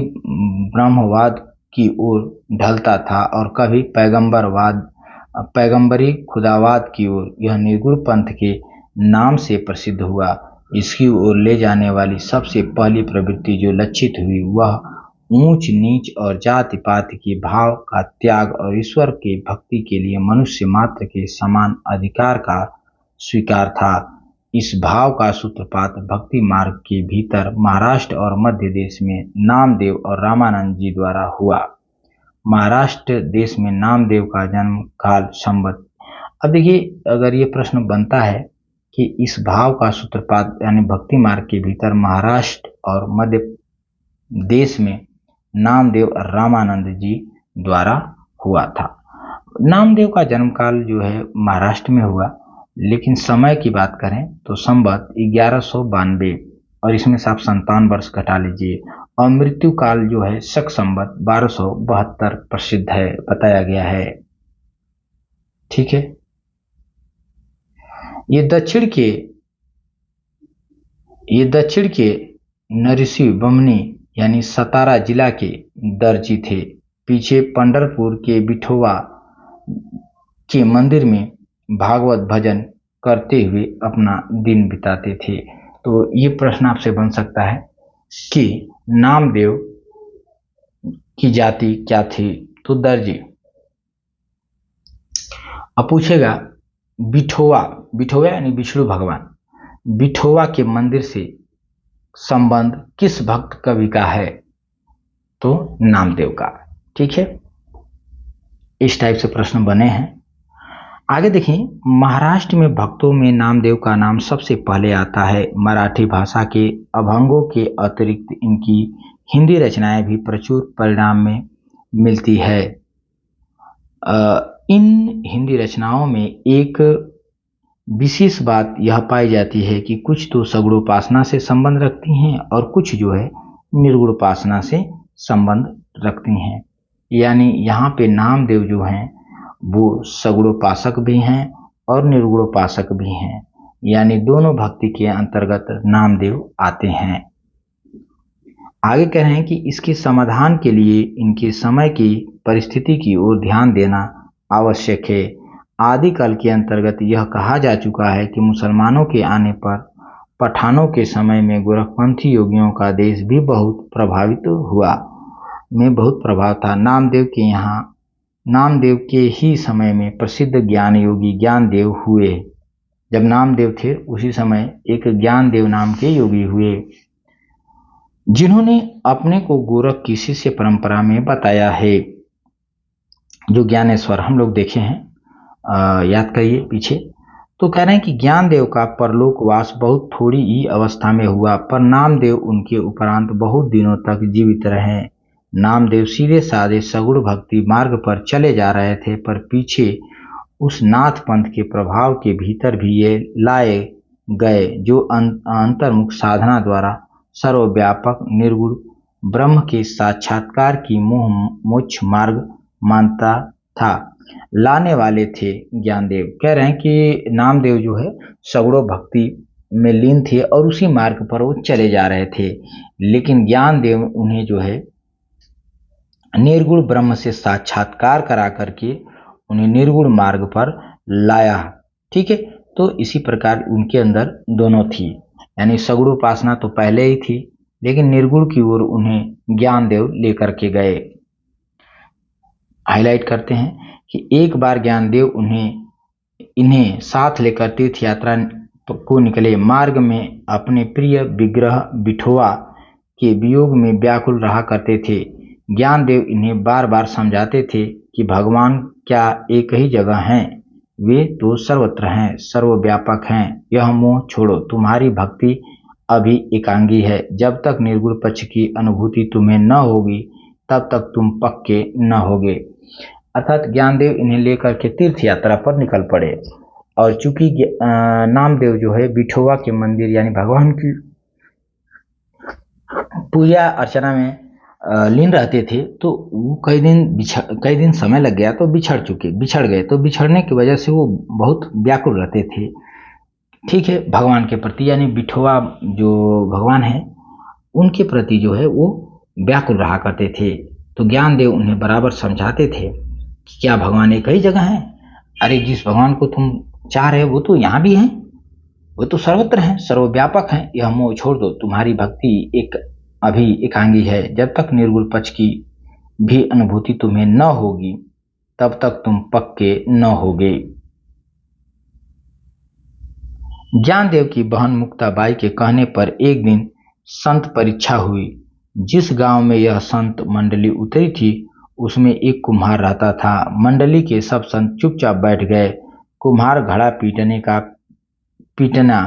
ब्रह्मवाद की ओर ढलता था और कभी पैगंबरी खुदावाद की ओर। यह निर्गुण पंथ के नाम से प्रसिद्ध हुआ। इसकी ओर ले जाने वाली सबसे पहली प्रवृत्ति जो लक्षित हुई वह ऊंच नीच और जाति पाति के भाव का त्याग और ईश्वर के भक्ति के लिए मनुष्य मात्र के समान अधिकार का स्वीकार था। इस भाव का सूत्रपात भक्ति मार्ग के भीतर महाराष्ट्र और मध्य देश में नामदेव और रामानंद जी द्वारा हुआ। महाराष्ट्र देश में नामदेव का जन्म काल संवत। अब देखिए, अगर ये प्रश्न बनता है कि इस भाव का सूत्रपात यानी भक्ति मार्ग के भीतर महाराष्ट्र और मध्य देश में नामदेव और रामानंद जी द्वारा हुआ था। नामदेव का जन्म काल जो है महाराष्ट्र में हुआ, लेकिन समय की बात करें तो संवत 1192 और इसमें से आप 57 वर्ष घटा लीजिए। और मृत्यु काल जो है शक संवत 1272 प्रसिद्ध है, बताया गया है। ठीक है, ये दक्षिण के नरसी बमनी यानी सतारा जिला के दर्जी थे। पीछे पंढरपुर के बिठोवा के मंदिर में भागवत भजन करते हुए अपना दिन बिताते थे। तो ये प्रश्न आपसे बन सकता है कि नामदेव की जाति क्या थी, तो दर्जी। अब पूछेगा बिठोवा यानी विष्णु भगवान, बिठोवा के मंदिर से संबंध किस भक्त कवि का है, तो नामदेव का। ठीक है, इस टाइप से प्रश्न बने हैं। आगे देखिए, महाराष्ट्र में भक्तों में नामदेव का नाम सबसे पहले आता है। मराठी भाषा के अभंगों के अतिरिक्त इनकी हिंदी रचनाएं भी प्रचुर परिणाम में मिलती है। इन हिंदी रचनाओं में एक विशेष बात यह पाई जाती है कि कुछ तो सगुणोपासना से संबंध रखती हैं और कुछ जो है निर्गुणोपासना से संबंध रखती हैं। यानी यहाँ पे नामदेव जो हैं वो सगुणोपासक भी हैं और निर्गुणोपासक भी हैं, यानी दोनों भक्ति के अंतर्गत नामदेव आते हैं। आगे कह रहे हैं कि इसके समाधान के लिए इनके समय की परिस्थिति की ओर ध्यान देना आवश्यक है। आदिकाल के अंतर्गत यह कहा जा चुका है कि मुसलमानों के आने पर पठानों के समय में गोरखपंथी योगियों का देश भी बहुत प्रभावित हुआ, में बहुत प्रभाव था। नामदेव के ही समय में प्रसिद्ध ज्ञान योगी ज्ञानदेव हुए। जब नामदेव थे उसी समय एक ज्ञानदेव नाम के योगी हुए, जिन्होंने अपने को गोरख की शिष्य परंपरा में बताया है। जो ज्ञानेश्वर हम लोग देखे हैं, याद करिए पीछे। तो कह रहे हैं कि ज्ञानदेव का परलोकवास बहुत थोड़ी ही अवस्था में हुआ, पर नामदेव उनके उपरांत बहुत दिनों तक जीवित रहे। नामदेव सीधे साधे सगुण भक्ति मार्ग पर चले जा रहे थे, पर पीछे उस नाथ पंथ के प्रभाव के भीतर भी ये लाए गए जो अंतर्मुख साधना द्वारा सर्वव्यापक निर्गुण ब्रह्म के साक्षात्कार की मोह मोक्ष मार्ग मानता था, लाने वाले थे ज्ञानदेव। कह रहे हैं कि नामदेव जो है सगुणों भक्ति में लीन थे और उसी मार्ग पर वो चले जा रहे थे, लेकिन ज्ञानदेव उन्हें जो है निर्गुण ब्रह्म से साक्षात्कार करा करके उन्हें निर्गुण मार्ग पर लाया। ठीक है, तो इसी प्रकार उनके अंदर दोनों थी, यानी सगुण उपासना तो पहले ही थी, लेकिन निर्गुण की ओर उन्हें ज्ञानदेव लेकर के गए। हाईलाइट करते हैं कि एक बार ज्ञानदेव इन्हें साथ लेकर तीर्थ यात्रा को निकले। मार्ग में अपने प्रिय विग्रह बिठोवा के वियोग में व्याकुल रहा करते थे। ज्ञानदेव इन्हें बार बार समझाते थे कि भगवान क्या एक ही जगह हैं, वे तो सर्वत्र हैं, सर्वव्यापक हैं। यह मोह छोड़ो, तुम्हारी भक्ति अभी एकांगी है। जब तक निर्गुण पक्ष की अनुभूति तुम्हें न होगी तब तक तुम पक्के न होगे। अर्थात ज्ञानदेव इन्हें लेकर के तीर्थ यात्रा पर निकल पड़े, और चूंकि नामदेव जो है बिठोवा के मंदिर यानी भगवान की पूजा अर्चना में लीन रहते थे, तो वो कई दिन समय लग गया तो बिछड़ गए। तो बिछड़ने की वजह से वो बहुत व्याकुल रहते थे, ठीक है, भगवान के प्रति, यानी बिठोवा जो भगवान है उनके प्रति जो है वो व्याकुल रहा करते थे। तो ज्ञानदेव उन्हें बराबर समझाते थे कि क्या भगवान एक ही जगह है? अरे जिस भगवान को तुम चाह रहे हो वो तो यहाँ भी है, वो तो सर्वत्र है, सर्वव्यापक है। यह मोह छोड़ दो, तुम्हारी भक्ति अभी एकांगी है। जब तक निर्गुण पक्ष की भी अनुभूति तुम्हें न होगी तब तक तुम पक्के न होगे। ज्ञानदेव की बहन मुक्ताबाई के कहने पर एक दिन संत परीक्षा हुई। जिस गांव में यह संत मंडली उतरी थी उसमें एक कुम्हार रहता था। मंडली के सब संत चुपचाप बैठ गए। कुम्हार घड़ा पीटना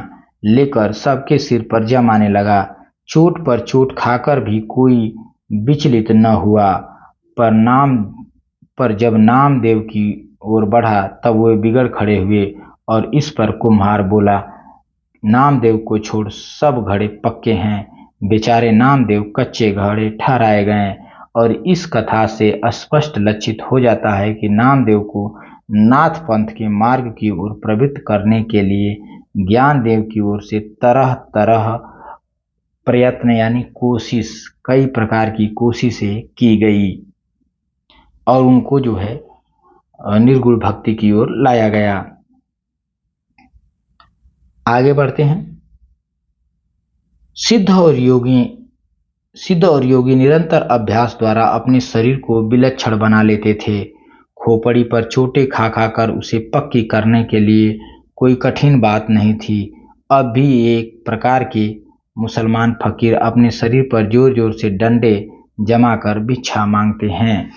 लेकर सबके सिर पर जमाने लगा। चोट पर चोट खाकर भी कोई विचलित न हुआ, पर जब नामदेव की ओर बढ़ा तब वे बिगड़ खड़े हुए। और इस पर कुम्हार बोला, नामदेव को छोड़ सब घड़े पक्के हैं, बेचारे नामदेव कच्चे घड़े ठहराए गए। और इस कथा से स्पष्ट लक्षित हो जाता है कि नामदेव को नाथ पंथ के मार्ग की ओर प्रवृत्त करने के लिए ज्ञानदेव की ओर से तरह तरह प्रयत्न यानी कोशिश, कई प्रकार की कोशिशें की गई और उनको जो है निर्गुण भक्ति की ओर लाया गया। आगे बढ़ते हैं। सिद्ध और योगी निरंतर अभ्यास द्वारा अपने शरीर को विलक्षण बना लेते थे। खोपड़ी पर चोटें खा खा कर उसे पक्की करने के लिए कोई कठिन बात नहीं थी। अब भी एक प्रकार के मुसलमान फकीर अपने शरीर पर जोर जोर से डंडे जमा कर भिक्षा मांगते हैं।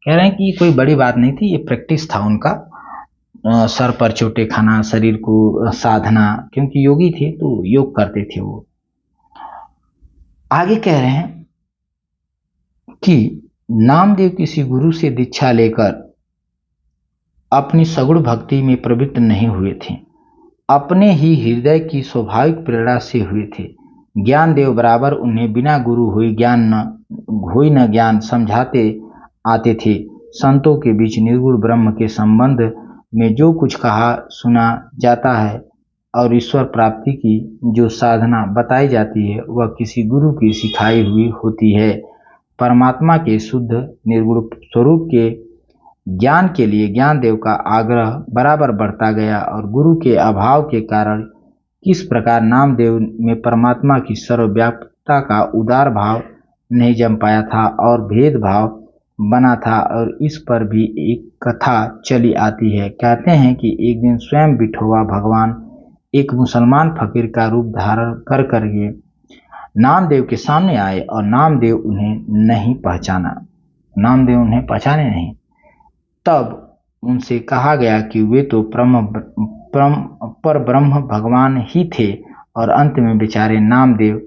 कह रहे हैं कि कोई बड़ी बात नहीं थी, ये प्रैक्टिस था उनका, सर पर चोटें खाना, शरीर को साधना, क्योंकि योगी थे तो योग करते थे वो। आगे कह रहे हैं कि नामदेव किसी गुरु से दीक्षा लेकर अपनी सगुण भक्ति में प्रवृत्त नहीं हुए थे, अपने ही हृदय की स्वाभाविक प्रेरणा से हुए थे। ज्ञानदेव बराबर उन्हें बिना गुरु हुई न ज्ञान समझाते आते थे। संतों के बीच निर्गुण ब्रह्म के संबंध में जो कुछ कहा सुना जाता है और ईश्वर प्राप्ति की जो साधना बताई जाती है वह किसी गुरु की सिखाई हुई होती है। परमात्मा के शुद्ध निर्गुण स्वरूप के ज्ञान के लिए ज्ञानदेव का आग्रह बराबर बढ़ता गया और गुरु के अभाव के कारण किस प्रकार नामदेव में परमात्मा की सर्वव्यापकता का उदार भाव नहीं जम पाया था और भेदभाव बना था। और इस पर भी एक कथा चली आती है। कहते हैं कि एक दिन स्वयं विठोबा भगवान एक मुसलमान फकीर का रूप धारण कर करके नामदेव के सामने आए और नामदेव उन्हें नहीं पहचाना, नामदेव उन्हें पहचाने नहीं। तब उनसे कहा गया कि वे तो पर ब्रह्म भगवान ही थे और अंत में बेचारे नामदेव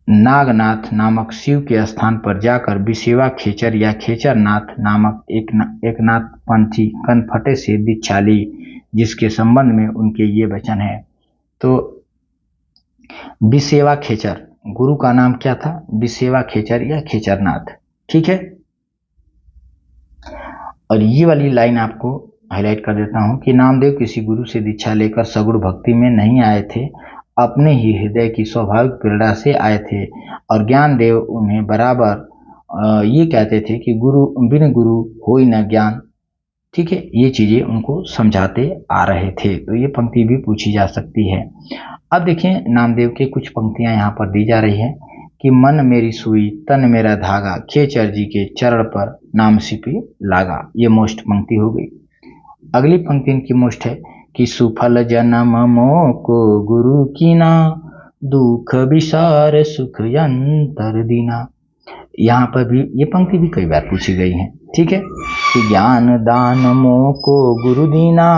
नागनाथ नामक शिव के स्थान पर जाकर विसेवा खेचर या खेचरनाथ नामक एक नाथ पंथी कनफटे से दीक्षा ली, जिसके संबंध में उनके ये वचन है। तो विसेवा खेचर, गुरु का नाम क्या था? विसेवा खेचर या खेचरनाथ, ठीक है। और ये वाली लाइन आपको हाईलाइट कर देता हूं कि नामदेव किसी गुरु से दीक्षा लेकर सगुण भक्ति में नहीं आए थे, अपने ही हृदय की स्वाभाविक प्रेरणा से आए थे। और ज्ञानदेव उन्हें बराबर ये कहते थे कि गुरु बिन गुरु होई न ज्ञान, ठीक है, ये चीजें उनको समझाते आ रहे थे। तो ये पंक्ति भी पूछी जा सकती है। अब देखिए नामदेव के कुछ पंक्तियां यहाँ पर दी जा रही है कि मन मेरी सुई तन मेरा धागा, खेचर जी के चरण पर नाम सिपी लागा। ये मोस्ट पंक्ति हो गई। अगली पंक्ति इनकी मोस्ट है कि सुफल जन्म मोको गुरु कीना, दुख विसार सुख यंतर दीना। यहाँ पर भी ये पंक्ति भी कई बार पूछी गई है, ठीक है, कि ज्ञान दान मोको गुरु दीना,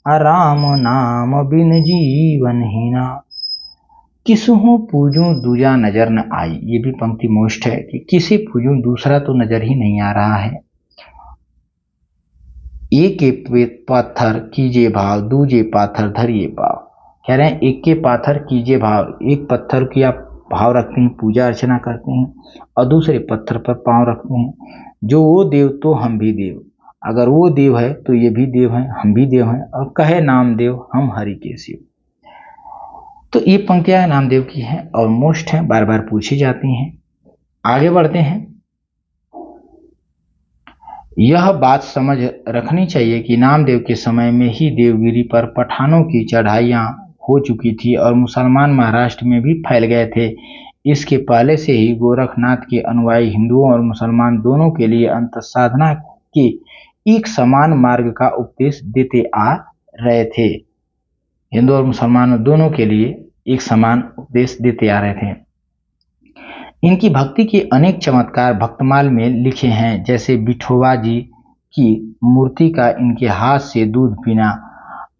राम नाम बिन जीवन हीना, किसहु पूजूं दूजा नजर न आई। ये भी पंक्ति मोस्ट है कि किसे पूजूं, दूसरा तो नजर ही नहीं आ रहा है। एक पाथर कीजिए भाव, दूजे पाथर धरिए पाव। कह रहे हैं एक के पाथर कीजिए भाव, एक पत्थर की आप भाव रखते हैं, पूजा अर्चना करते हैं और दूसरे पत्थर पर पांव रखते हैं। जो वो देव तो हम भी देव, अगर वो देव है तो ये भी देव है, हम भी देव हैं, और कहे नामदेव हम हरि के शिव। तो ये पंक्तियां नामदेव की हैं और मोस्ट हैं, बार बार पूछी जाती हैं। आगे बढ़ते हैं। यह बात समझ रखनी चाहिए कि नामदेव के समय में ही देवगिरी पर पठानों की चढ़ाइयां हो चुकी थी और मुसलमान महाराष्ट्र में भी फैल गए थे। इसके पहले से ही गोरखनाथ के अनुयायी हिंदुओं और मुसलमान दोनों के लिए अंत साधना के एक समान मार्ग का उपदेश देते आ रहे थे। हिंदू और मुसलमान दोनों के लिए एक समान उपदेश देते आ रहे थे। इनकी भक्ति के अनेक चमत्कार भक्तमाल में लिखे हैं, जैसे विठोबा जी की मूर्ति का इनके हाथ से दूध पीना,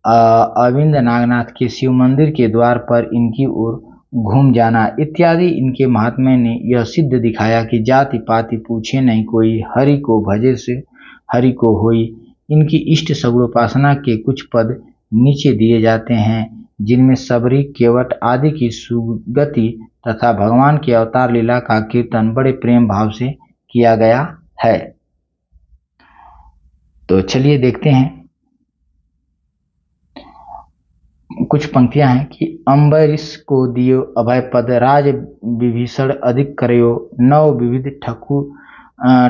अरविंद नागनाथ के शिव मंदिर के द्वार पर इनकी ओर घूम जाना इत्यादि। इनके महात्म्य ने यह सिद्ध दिखाया कि जाति पाति पूछे नहीं कोई, हरि को भजे से हरि को होई। इनकी इष्ट सगुणोपासना के कुछ पद नीचे दिए जाते हैं। जिनमें सबरी, केवट आदि की सुगति तथा भगवान की अवतार लीला का कीर्तन बड़े प्रेम भाव से किया गया है। तो चलिए देखते हैं, कुछ पंक्तियां हैं कि अम्बरीश को दियो अभय पद, राज विभीषण अधिक करयो, नव विविध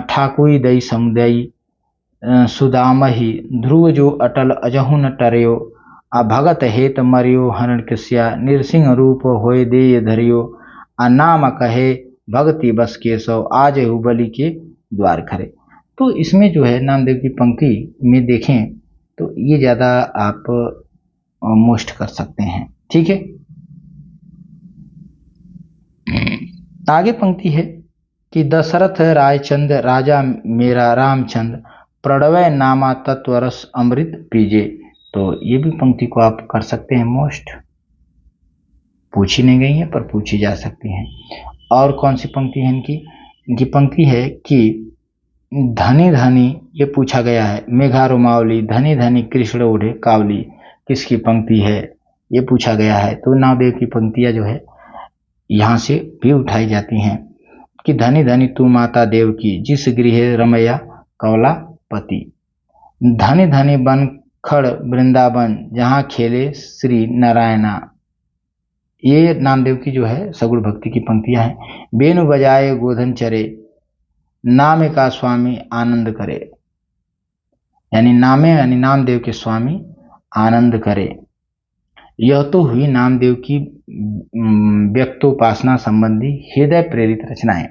ठाकुई दई समुदयी, सुदामहि ध्रुव जो अटल अजहु न टरयो, आ भगत हेत मरियो हरण कृष्या, निरसिंह रूप होय देय धरियो, आ नाम कहे भक्ति बस केशव, आज हुबली के द्वार खरे। तो इसमें जो है नामदेव की पंक्ति में देखें तो ये ज़्यादा आप मोस्ट कर सकते हैं। ठीक है, आगे पंक्ति है कि दशरथ रायचंद राजा मेरा रामचंद्र, प्रणवय नामा तत्वरस अमृत पीजे। तो ये भी पंक्ति को आप कर सकते हैं मोस्ट, पूछी नहीं गई है पर पूछी जा सकती हैं। और कौन सी पंक्ति है इनकी पंक्ति है कि धनी धनी, ये पूछा गया है, मेघा रुमावली धनी धनी कृष्ण ओढ़े कावली, किसकी पंक्ति है ये पूछा गया है। तो नामदेव की पंक्तियां जो है यहाँ से भी उठाई जाती हैं कि धनी धनी तू माता देव की, जिस गृह रमैया कौला पति, धनी धनी बन खड़ वृंदावन, जहाँ खेले श्री नारायणा। ये नामदेव की जो है सगुण भक्ति की पंक्तियां हैं। बेनु बजाए गोधन चरे, नामे का स्वामी आनंद करे, यानी नामदेव के स्वामी आनंद करे। यह तो हुई नामदेव की व्यक्तोपासना संबंधी हृदय प्रेरित रचनाएं।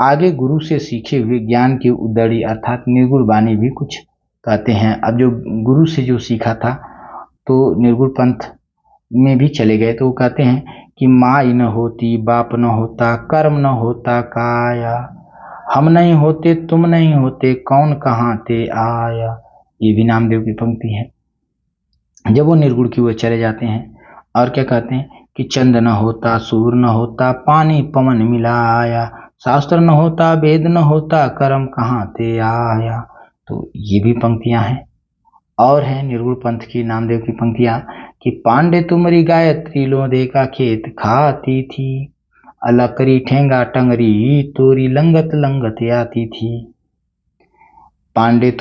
आगे गुरु से सीखे हुए ज्ञान की उदड़ी अर्थात निर्गुण वाणी भी कुछ कहते हैं। अब जो गुरु से जो सीखा था तो निर्गुण पंथ में भी चले गए, तो वो कहते हैं कि माई न होती, बाप न होता, कर्म न होता काया, हम नहीं होते तुम नहीं होते, कौन कहाँ ते आया। ये भी नामदेव की पंक्ति है। जब वो निर्गुण की ओर चले जाते हैं और क्या कहते हैं कि चंद न होता, सूर न होता, पानी पवन मिलाया, शास्त्र न होता, वेद न होता, कर्म कहाँ ते आया। तो ये भी पंक्तियां हैं। और है निर्गुण पंथ की नामदेव की पंक्तियां कि पांडे तुम्हारी गायत्री लोधे का खेत खाती थी, अलकरी ठेंगा टंगरी तोरी लंगत लंगत आती थी। पांडे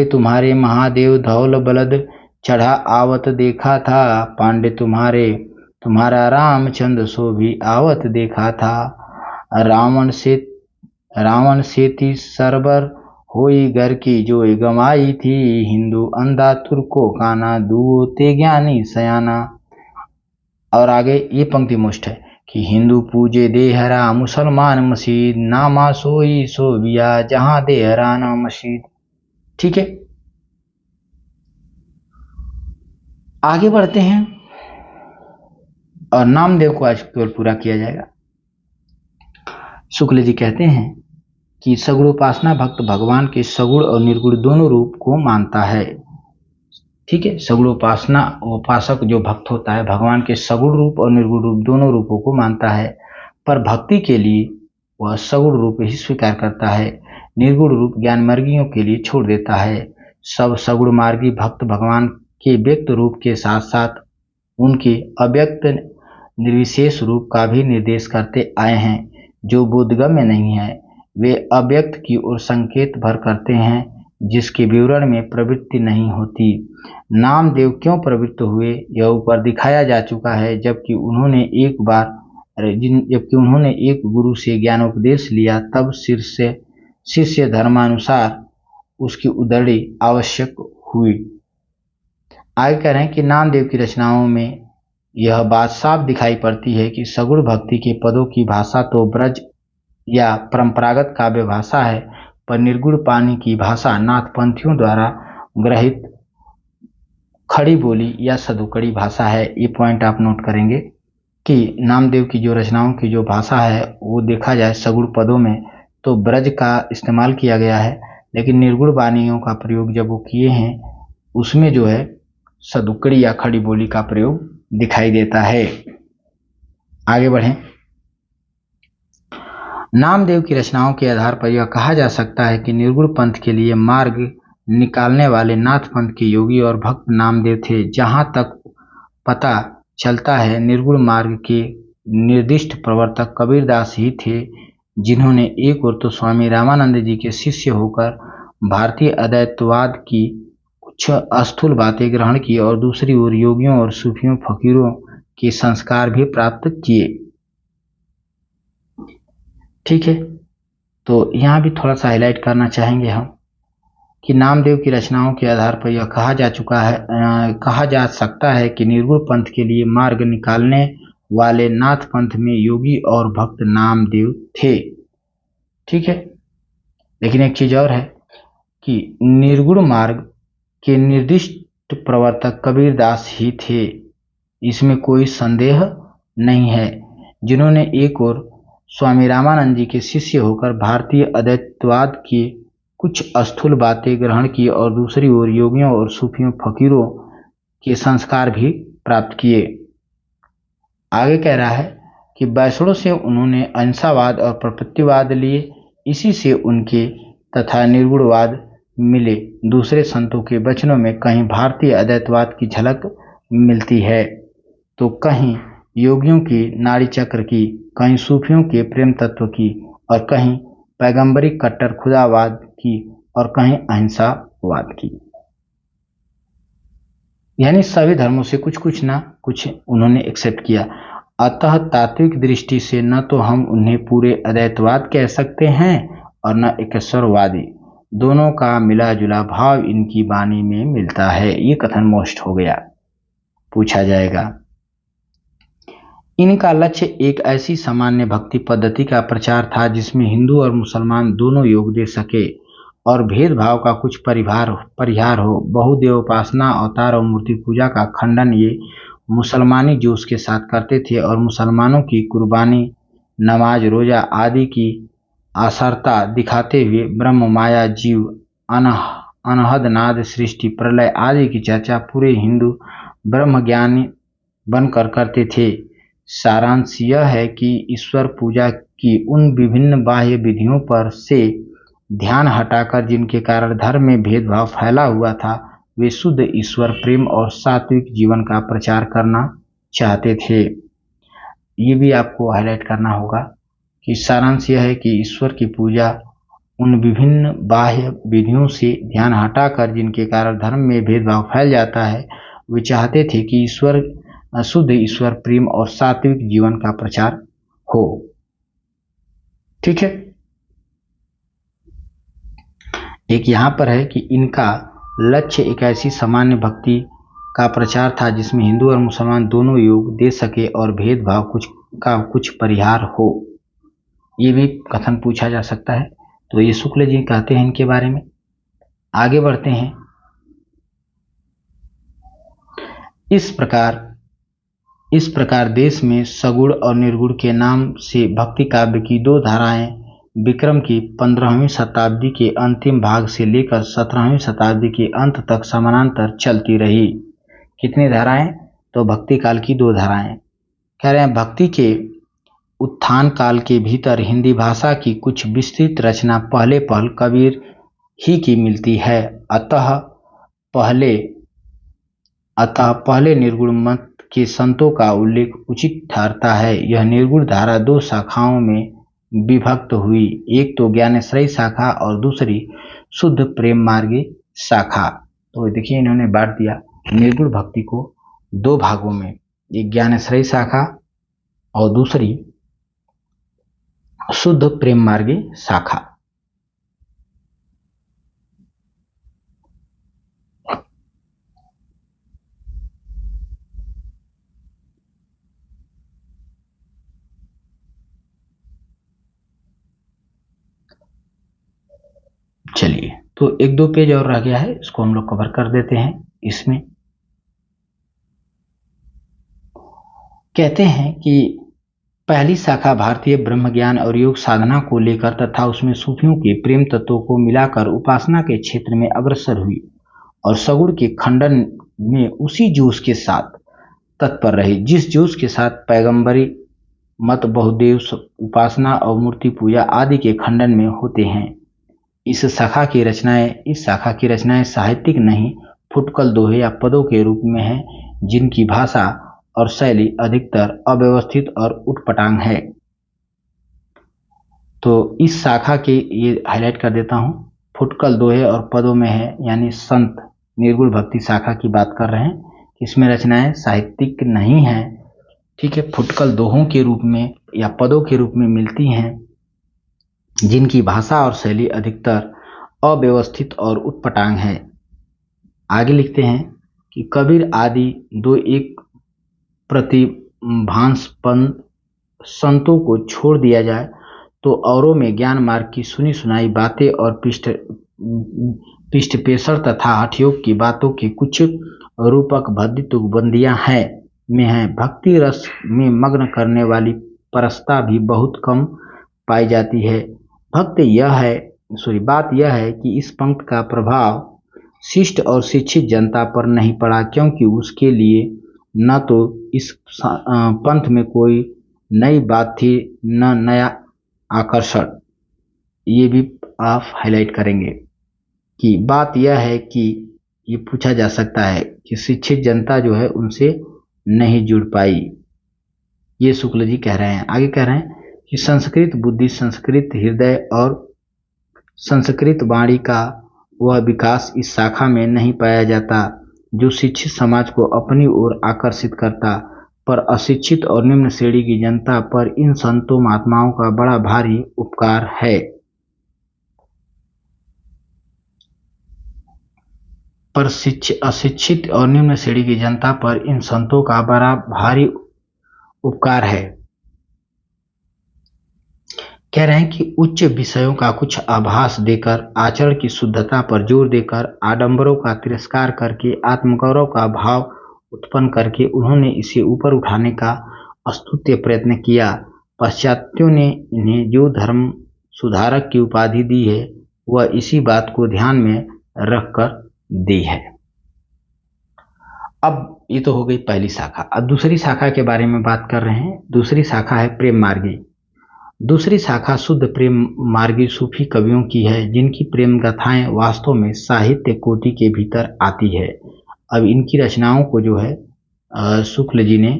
तुम्हारे महादेव धौल बलद चढ़ा आवत देखा था, पांडे तुम्हारा रामचंद्र सो भी आवत देखा था। रावण सेती सरबर होई घर की जो गमाई थी, हिंदू अंधा तुर्को काना दुओ ते ज्ञानी सयाना। और आगे ये पंक्ति मुष्ट है कि हिंदू पूजे देहरा, मुसलमान मस्जिद, नामा सोई सो बिया, जहां देहरा ना मस्जिद। ठीक है, आगे बढ़ते हैं और नामदेव को आज केवल पूरा किया जाएगा। शुक्ल जी कहते हैं कि सगुणोपासना भक्त भगवान के सगुण और निर्गुण दोनों रूप को मानता है। ठीक है, सगुणोपासना उपासक जो भक्त होता है भगवान के सगुण रूप और निर्गुण रूप दोनों रूपों को मानता है, पर भक्ति के लिए वह सगुण रूप ही स्वीकार करता है, निर्गुण रूप ज्ञान मार्गियों के लिए छोड़ देता है। सब सगुण मार्गी भक्त भगवान के व्यक्त रूप के साथ साथ उनके अव्यक्त निर्विशेष रूप का भी निर्देश करते आए हैं, जो बोधगम्य नहीं है। वे अव्यक्त की ओर संकेत भर करते हैं, जिसके विवरण में प्रवृत्ति नहीं होती। नामदेव क्यों प्रवृत्त हुए यह ऊपर दिखाया जा चुका है। जबकि उन्होंने एक गुरु से ज्ञानोपदेश लिया, तब शिष्य धर्मानुसार उसकी उदड़ी आवश्यक हुई। आगे कह रहे हैं कि नामदेव की रचनाओं में यह बात साफ दिखाई पड़ती है कि सगुण भक्ति के पदों की भाषा तो ब्रज या परंपरागत काव्य भाषा है, पर निर्गुण पानी की भाषा नाथपंथियों द्वारा ग्रहित खड़ी बोली या सदुकड़ी भाषा है। ये पॉइंट आप नोट करेंगे कि नामदेव की जो रचनाओं की जो भाषा है वो देखा जाए सगुण पदों में तो ब्रज का इस्तेमाल किया गया है, लेकिन निर्गुण वाणियों का प्रयोग जब वो किए हैं उसमें जो है सदुकड़ी या खड़ी बोली का प्रयोग दिखाई देता है। आगे बढ़ें। नामदेव की रचनाओं के आधार पर यह कहा जा सकता है कि निर्गुण पंथ के लिए मार्ग निकालने वाले नाथ पंथ के योगी और भक्त नामदेव थे। जहाँ तक पता चलता है, निर्गुण मार्ग के निर्दिष्ट प्रवर्तक कबीरदास ही थे, जिन्होंने एक ओर तो स्वामी रामानंद जी के शिष्य होकर भारतीय अद्वैतवाद की कुछ स्थूल बातें ग्रहण की और दूसरी ओर योगियों और सूफियों फकीरों के संस्कार भी प्राप्त किए। ठीक है, तो यहाँ भी थोड़ा सा हाईलाइट करना चाहेंगे हम कि नामदेव की रचनाओं के आधार पर यह कहा जा सकता है कि निर्गुण पंथ के लिए मार्ग निकालने वाले नाथ पंथ में योगी और भक्त नामदेव थे। ठीक है, लेकिन एक चीज और है कि निर्गुण मार्ग के निर्दिष्ट प्रवर्तक कबीरदास ही थे, इसमें कोई संदेह नहीं है, जिन्होंने एक ओर स्वामी रामानंद जी के शिष्य होकर भारतीय अद्वैतवाद की कुछ स्थूल बातें ग्रहण की और दूसरी ओर योगियों और सूफियों फकीरों के संस्कार भी प्राप्त किए। आगे कह रहा है कि वैष्णव से उन्होंने अहिंसावाद और प्रपत्तिवाद लिए, इसी से उनके तथा निर्गुणवाद मिले। दूसरे संतों के वचनों में कहीं भारतीय अद्वैतवाद की झलक मिलती है, तो कहीं योगियों की नाड़ी चक्र की, कहीं सूफियों के प्रेम तत्व की, और कहीं पैगंबरी कट्टर खुदावाद की, और कहीं अहिंसावाद की। यानी सभी धर्मों से कुछ कुछ ना कुछ उन्होंने एक्सेप्ट किया। अतः तात्विक दृष्टि से न तो हम उन्हें पूरे अद्वैतवाद कह सकते हैं और न एकेश्वरवादी। दोनों का मिला जुला भाव इनकी वाणी में मिलता है। ये कथन मोस्ट हो गया, पूछा जाएगा। इनका लक्ष्य एक ऐसी सामान्य भक्ति पद्धति का प्रचार था जिसमें हिंदू और मुसलमान दोनों योग दे सके और भेदभाव का कुछ परिहार हो। बहुदेव उपासना, अवतार और मूर्ति पूजा का खंडन ये मुसलमानी जोश के साथ करते थे और मुसलमानों की कुर्बानी, नमाज, रोजा आदि की आसरता दिखाते हुए ब्रह्म, माया, जीव, अनहद नाद, सृष्टि, प्रलय आदि की चर्चा पूरे हिंदू ब्रह्मज्ञानी बनकर करते थे। सारांश यह है कि ईश्वर पूजा की उन विभिन्न बाह्य विधियों पर से ध्यान हटाकर जिनके कारण धर्म में भेदभाव फैला हुआ था, वे शुद्ध ईश्वर प्रेम और सात्विक जीवन का प्रचार करना चाहते थे। ये भी आपको हाईलाइट करना होगा कि सारांश यह है कि ईश्वर की पूजा उन विभिन्न बाह्य विधियों से ध्यान हटाकर जिनके कारण धर्म में भेदभाव फैल जाता है, वे चाहते थे कि शुद्ध ईश्वर प्रेम और सात्विक जीवन का प्रचार हो। ठीक है, एक यहाँ पर है कि इनका लक्ष्य एक ऐसी सामान्य भक्ति का प्रचार था जिसमें हिंदू और मुसलमान दोनों योग दे सके और भेदभाव कुछ परिहार हो। ये भी कथन पूछा जा सकता है। तो ये शुक्ल जी कहते हैं इनके बारे में। आगे बढ़ते हैं। इस प्रकार देश में सगुण और निर्गुण के नाम से भक्ति काव्य की दो धाराएं विक्रम की 15वीं शताब्दी के अंतिम भाग से लेकर 17वीं शताब्दी के अंत तक समानांतर चलती रही। कितनी धाराएं? तो भक्ति काल की दो धाराएं। कह रहे हैं भक्ति के उत्थान काल के भीतर हिंदी भाषा की कुछ विस्तृत रचना पहले कबीर ही की मिलती है। अतः पहले निर्गुण मत के संतों का उल्लेख उचित ठहरता है। यह निर्गुण धारा दो शाखाओं में विभक्त हुई, एक तो ज्ञानेश्वरी शाखा और दूसरी शुद्ध प्रेम मार्गी शाखा। तो देखिए इन्होंने बांट दिया निर्गुण भक्ति को दो भागों में, एक ज्ञानेश्वरी शाखा और दूसरी शुद्ध प्रेम मार्गी शाखा। चलिए, तो एक दो पेज और रह गया है, इसको हम लोग कवर कर देते हैं। इसमें कहते हैं कि पहली शाखा भारतीय ब्रह्म ज्ञान और योग साधना को लेकर तथा उसमें सूफियों के प्रेम तत्वों को मिलाकर उपासना के क्षेत्र में अग्रसर हुई और सगुण के खंडन में उसी जोश के साथ तत्पर रही जिस जोश के साथ पैगंबरी मत, बहुदेव उपासना और मूर्ति पूजा आदि के खंडन में होते हैं। इस शाखा की रचनाएं साहित्यिक नहीं, फुटकल दोहे या पदों के रूप में हैं, जिनकी भाषा और शैली अधिकतर अव्यवस्थित और उटपटांग है। तो इस शाखा के ये हाईलाइट कर देता हूँ, फुटकल दोहे और पदों में है, यानी संत निर्गुण भक्ति शाखा की बात कर रहे हैं। इसमें रचनाएं साहित्यिक नहीं है, ठीक है, फुटकल दोहों के रूप में या पदों के रूप में मिलती हैं, जिनकी भाषा और शैली अधिकतर अव्यवस्थित और उटपटांग है। आगे लिखते हैं कि कबीर आदि दो एक प्रतिभांसपन संतों को छोड़ दिया जाए तो औरों में ज्ञान मार्ग की सुनी सुनाई बातें और पृष्ठपेशर तथा हठयोग की बातों के कुछ रूपक भद्दी तुकबंदियां हैं। भक्ति रस में मग्न करने वाली परस्ता भी बहुत कम पाई जाती है। बात यह है कि इस पंक्ति का प्रभाव शिष्ट और शिक्षित जनता पर नहीं पड़ा, क्योंकि उसके लिए न तो इस पंथ में कोई नई बात थी, न नया आकर्षण। ये भी आप हाईलाइट करेंगे कि बात यह है कि ये पूछा जा सकता है कि शिक्षित जनता जो है उनसे नहीं जुड़ पाई, ये शुक्ल जी कह रहे हैं। आगे कह रहे हैं कि संस्कृत बुद्धि, संस्कृत हृदय और संस्कृत वाणी का वह विकास इस शाखा में नहीं पाया जाता जो शिक्षित समाज को अपनी ओर आकर्षित करता, पर अशिक्षित और निम्न श्रेणी की जनता पर इन संतों महात्माओं का बड़ा भारी उपकार है। पर अशिक्षित और निम्न श्रेणी की जनता पर इन संतों का बड़ा भारी उपकार है। कह रहे हैं कि उच्च विषयों का कुछ आभास देकर, आचरण की शुद्धता पर जोर देकर, आडंबरों का तिरस्कार करके, आत्मगौरव का भाव उत्पन्न करके उन्होंने इसे ऊपर उठाने का अस्तुत्य प्रयत्न किया। पाश्चात्यों ने इन्हें जो धर्म सुधारक की उपाधि दी है वह इसी बात को ध्यान में रखकर दी है। अब ये तो हो गई पहली शाखा। अब दूसरी शाखा के बारे में बात कर रहे हैं। दूसरी शाखा है प्रेम मार्गी। दूसरी शाखा शुद्ध प्रेम मार्गी सूफी कवियों की है, जिनकी प्रेम गाथाएं वास्तव में साहित्य कोटि के भीतर आती है। अब इनकी रचनाओं को जो है शुक्ल जी ने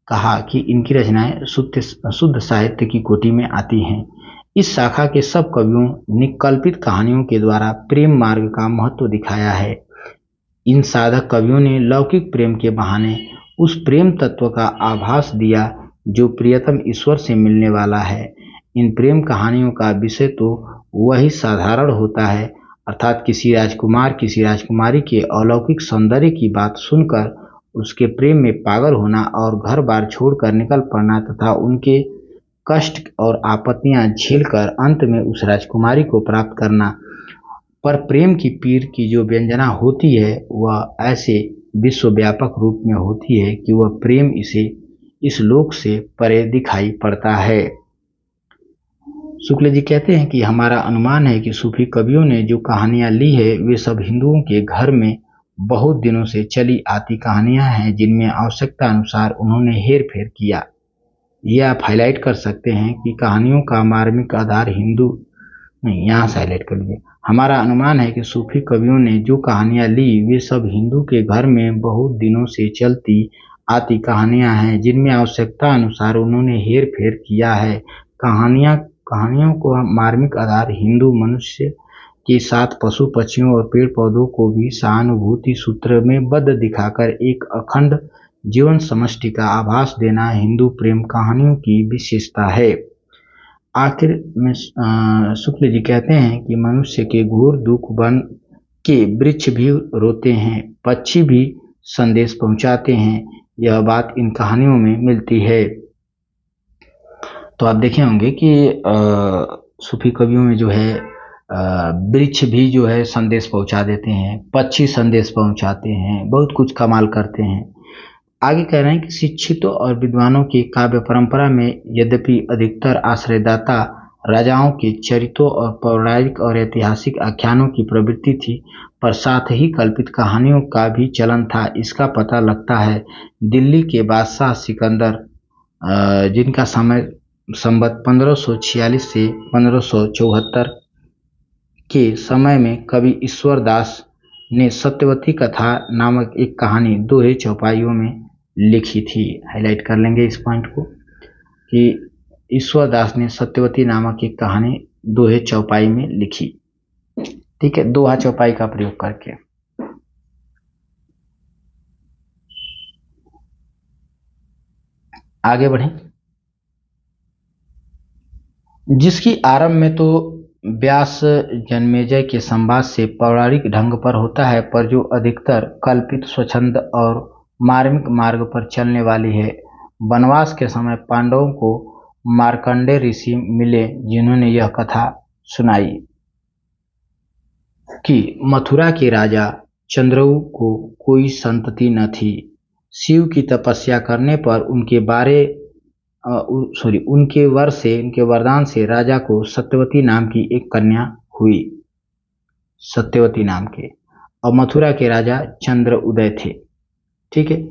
कहा कि इनकी रचनाएं शुद्ध साहित्य की कोटि में आती हैं। इस शाखा के सब कवियों ने कल्पित कहानियों के द्वारा प्रेम मार्ग का महत्व दिखाया है। इन साधक कवियों ने लौकिक प्रेम के बहाने उस प्रेम तत्व का आभास दिया जो प्रियतम ईश्वर से मिलने वाला है। इन प्रेम कहानियों का विषय तो वही साधारण होता है, अर्थात किसी राजकुमार किसी राजकुमारी के अलौकिक सौंदर्य की बात सुनकर उसके प्रेम में पागल होना और घर बार छोड़कर निकल पड़ना तथा उनके कष्ट और आपत्तियां झेलकर अंत में उस राजकुमारी को प्राप्त करना। पर प्रेम की पीर की जो व्यंजना होती है वह ऐसे विश्वव्यापक रूप में होती है कि वह प्रेम इसे इस लोक से परे दिखाई पड़ता है। शुक्ल जी कहते हैं कि हमारा अनुमान है कि सूफी कवियों ने जो कहानियां ली है वे सब हिंदुओं के घर में बहुत दिनों से चली आती कहानियां हैं, जिनमें आवश्यकता अनुसार उन्होंने हेर फेर किया। यह आप हाईलाइट कर सकते हैं कि कहानियों का मार्मिक आधार हिंदू नहीं, यहाँ से हाईलाइट कर लीजिए। हमारा अनुमान है कि सूफी कवियों ने जो कहानियां ली वे सब हिंदू के घर में बहुत दिनों से चलती आती कहानियां हैं, जिनमें आवश्यकता अनुसार उन्होंने हेर फेर किया है। कहानियों को मार्मिक आधार हिंदू मनुष्य के साथ पशु पक्षियों और पेड़ पौधों को भी सहानुभूति सूत्र में बद्ध दिखाकर एक अखंड जीवन समष्टि का आभास देना हिंदू प्रेम कहानियों की विशेषता है। आखिर में शुक्ल जी कहते हैं कि मनुष्य के घोर दुख वन के वृक्ष भी रोते हैं, पक्षी भी संदेश पहुंचाते हैं, यह बात इन कहानियों में मिलती है। तो आप देखे होंगे कि सूफी कवियों में जो है वृक्ष भी जो है संदेश पहुंचा देते हैं, पक्षी संदेश पहुंचाते हैं, बहुत कुछ कमाल करते हैं। आगे कह रहे हैं कि शिक्षितों और विद्वानों की काव्य परंपरा में यद्यपि अधिकतर आश्रयदाता राजाओं के चरित्रों और पौराणिक और ऐतिहासिक आख्यानों की प्रवृत्ति थी, पर साथ ही कल्पित कहानियों का भी चलन था। इसका पता लगता है दिल्ली के बादशाह सिकंदर, जिनका समय संवत 1546 से 1574 के समय में कवि ईश्वरदास ने सत्यवती कथा नामक एक कहानी दोहे चौपाइयों में लिखी थी। हाईलाइट कर लेंगे इस पॉइंट को कि ईश्वरदास ने सत्यवती नामक एक कहानी दोहे चौपाई में लिखी। ठीक है, दोहा चौपाई का प्रयोग करके। आगे बढ़ें। जिसकी आरंभ में तो व्यास जन्मेजय के संवाद से पौराणिक ढंग पर होता है, पर जो अधिकतर कल्पित, स्वच्छंद और मार्मिक मार्ग पर चलने वाली है। वनवास के समय पांडवों को मार्कंडेय ऋषि मिले, जिन्होंने यह कथा सुनाई कि मथुरा के राजा चंद्रऊ को कोई संतति न थी। शिव की तपस्या करने पर उनके वरदान से राजा को सत्यवती नाम की एक कन्या हुई। सत्यवती नाम के, और मथुरा के राजा चंद्र उदय थे। ठीक है,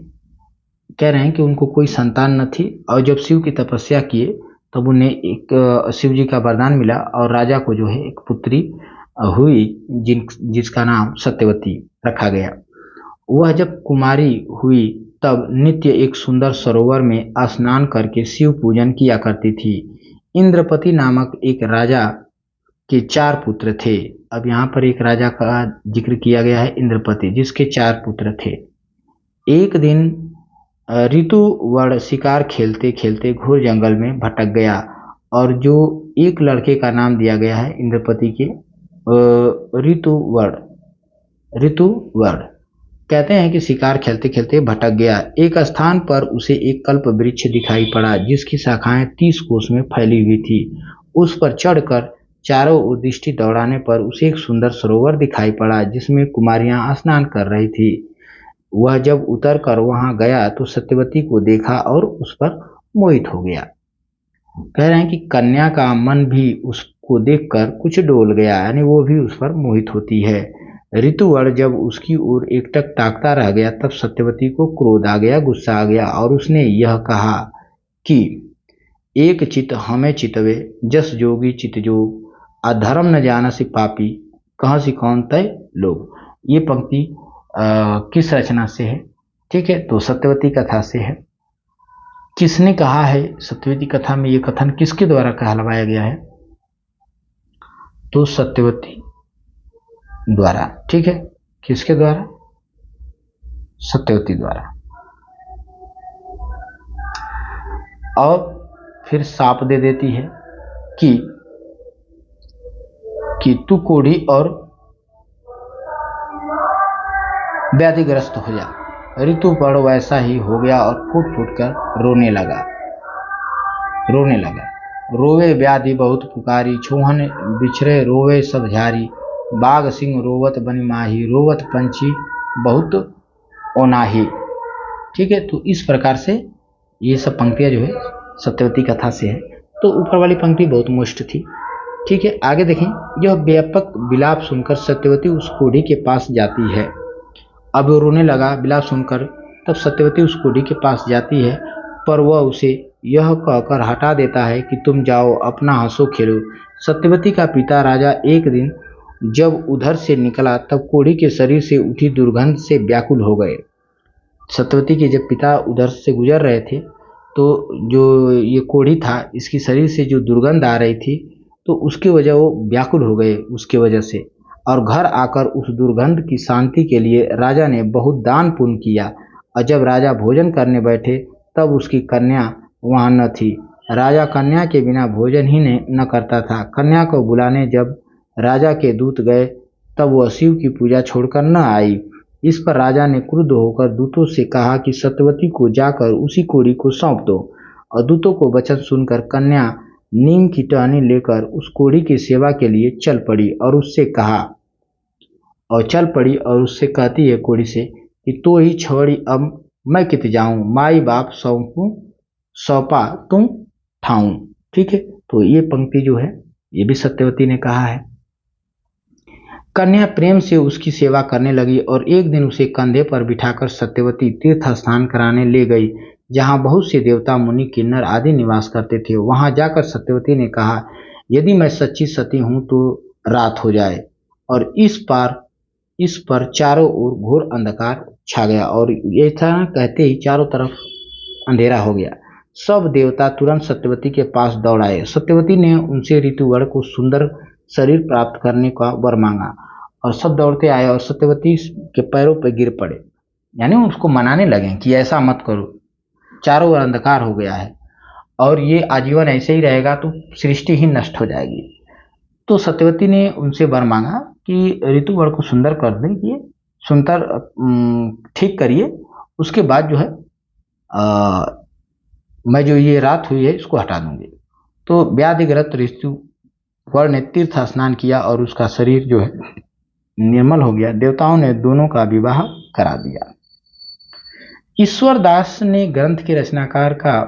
कह रहे हैं कि उनको कोई संतान न थी, और जब शिव की तपस्या किए तब उन्हें एक शिव जी का वरदान मिला और राजा को जो है एक पुत्री हुई, जिसका नाम सत्यवती रखा गया। वह जब कुमारी हुई तब नित्य एक सुंदर सरोवर में स्नान करके शिव पूजन किया करती थी। इंद्रपति नामक एक राजा के 4 पुत्र थे। अब यहाँ पर एक राजा का जिक्र किया गया है, इंद्रपति, जिसके 4 पुत्र थे। एक दिन ऋतुवर्ण शिकार खेलते खेलते घोर जंगल में भटक गया, और जो एक लड़के का नाम दिया गया है इंद्रपति के, ऋतुवर्ण कहते हैं कि शिकार खेलते खेलते भटक गया। एक स्थान पर उसे एक कल्प वृक्ष दिखाई पड़ा, जिसकी शाखाएं 30 कोस में फैली हुई थी। उस पर चढ़कर चारों ओर दृष्टि दौड़ाने पर उसे एक सुंदर सरोवर दिखाई पड़ा, जिसमें कुमारियां स्नान कर रही थी। वह जब उतरकर वहां गया तो सत्यवती को देखा और उस पर मोहित हो गया। कह रहे हैं कि कन्या का मन भी उसको देखकर कुछ डोल गया, यानी वो भी उस पर मोहित होती है। ऋतुवर्ण जब उसकी ओर एकटक ताकता रह गया, तब सत्यवती को क्रोध आ गया, गुस्सा आ गया, और उसने यह कहा कि एक चित हमें चितवे, जस जोगी चित जोग, अधर्म न जानसि पापी, कहाँ से कौन तय लोग। ये पंक्ति किस रचना से है? ठीक है, तो सत्यवती कथा से है। किसने कहा है सत्यवती कथा में? ये कथन किसके द्वारा कहलवाया गया है? तो सत्यवती द्वारा। ठीक है, किसके द्वारा? सत्यवती द्वारा। और फिर शाप दे देती है कि तू कोढ़ी और व्याधिग्रस्त हो जा। ऋतुवर्ण वैसा ही हो गया और फूट फूट कर रोने लगा। रोवे व्याधि बहुत पुकारी, छोहन बिछरे रोवे सब झारी, बाघ सिंह रोवत बनि माही, रोवत पंछी बहुत ओनाही। ठीक है, तो इस प्रकार से ये सब पंक्तियां जो है सत्यवती कथा से है। तो ऊपर वाली पंक्ति बहुत मुष्ट थी। ठीक है, आगे देखें। यह व्यापक विलाप सुनकर सत्यवती उस कोढ़ी के पास जाती है। अब वो रोने लगा विलाप सुनकर, तब सत्यवती उस कोढ़ी के पास जाती है, पर वह उसे यह कहकर हटा देता है कि तुम जाओ, अपना हंसो खेलो। सत्यवती का पिता राजा एक दिन जब उधर से निकला, तब कोढ़ी के शरीर से उठी दुर्गंध से व्याकुल हो गए। सत्यवती के जब पिता उधर से गुजर रहे थे, तो जो ये कोढ़ी था, इसकी शरीर से जो दुर्गंध आ रही थी, तो उसकी वजह वो व्याकुल हो गए उसके वजह से। और घर आकर उस दुर्गंध की शांति के लिए राजा ने बहुत दान पुण्य किया। और जब राजा भोजन करने बैठे, तब उसकी कन्या वहाँ न थी। राजा कन्या के बिना भोजन ही न करता था। कन्या को बुलाने जब राजा के दूत गए, तब वह शिव की पूजा छोड़कर न आई। इस पर राजा ने क्रुद्ध होकर दूतों से कहा कि सत्यवती को जाकर उसी कोढ़ी को सौंप दो। और दूतों को वचन सुनकर कन्या नीम की टहनी लेकर उस कोढ़ी की सेवा के लिए चल पड़ी और उससे कहती है कोढ़ी से कि तो ही छोड़ी अब मैं कित जाऊं, माई बाप सौंपा तुम ठाऊं। ठीक है, तो ये पंक्ति जो है ये भी सत्यवती ने कहा है। कन्या प्रेम से उसकी सेवा करने लगी और एक दिन उसे कंधे पर बिठाकर सत्यवती तीर्थ स्नान कराने ले गई, जहां बहुत से देवता, मुनि, किन्नर आदि निवास करते थे। वहां जाकर सत्यवती ने कहा, यदि मैं सच्ची सती हूं तो रात हो जाए, और इस पर चारों ओर घोर अंधकार छा गया और ये था कहते ही चारों तरफ अंधेरा हो गया। सब देवता तुरंत सत्यवती के पास दौड़ आए। सत्यवती ने उनसे ऋतुवर्ण को सुंदर शरीर प्राप्त करने का वर मांगा और सब दौड़ते आए और सत्यवती के पैरों पर गिर पड़े, यानी उसको मनाने लगे कि ऐसा मत करो, चारों ओर अंधकार हो गया है और ये आजीवन ऐसे ही रहेगा तो सृष्टि ही नष्ट हो जाएगी। तो सत्यवती ने उनसे वर मांगा कि ऋतुवर्ण को सुंदर कर दें, सुंदर ठीक करिए, उसके बाद जो है मैं जो ये रात हुई है इसको हटा दूंगी। तो व्याधिग्रस्त ऋतुवर्ण ने तीर्थ स्नान किया और उसका शरीर जो है निर्मल हो गया। देवताओं ने दोनों का विवाह करा दिया। ईश्वर दास ने ग्रंथ के रचनाकार का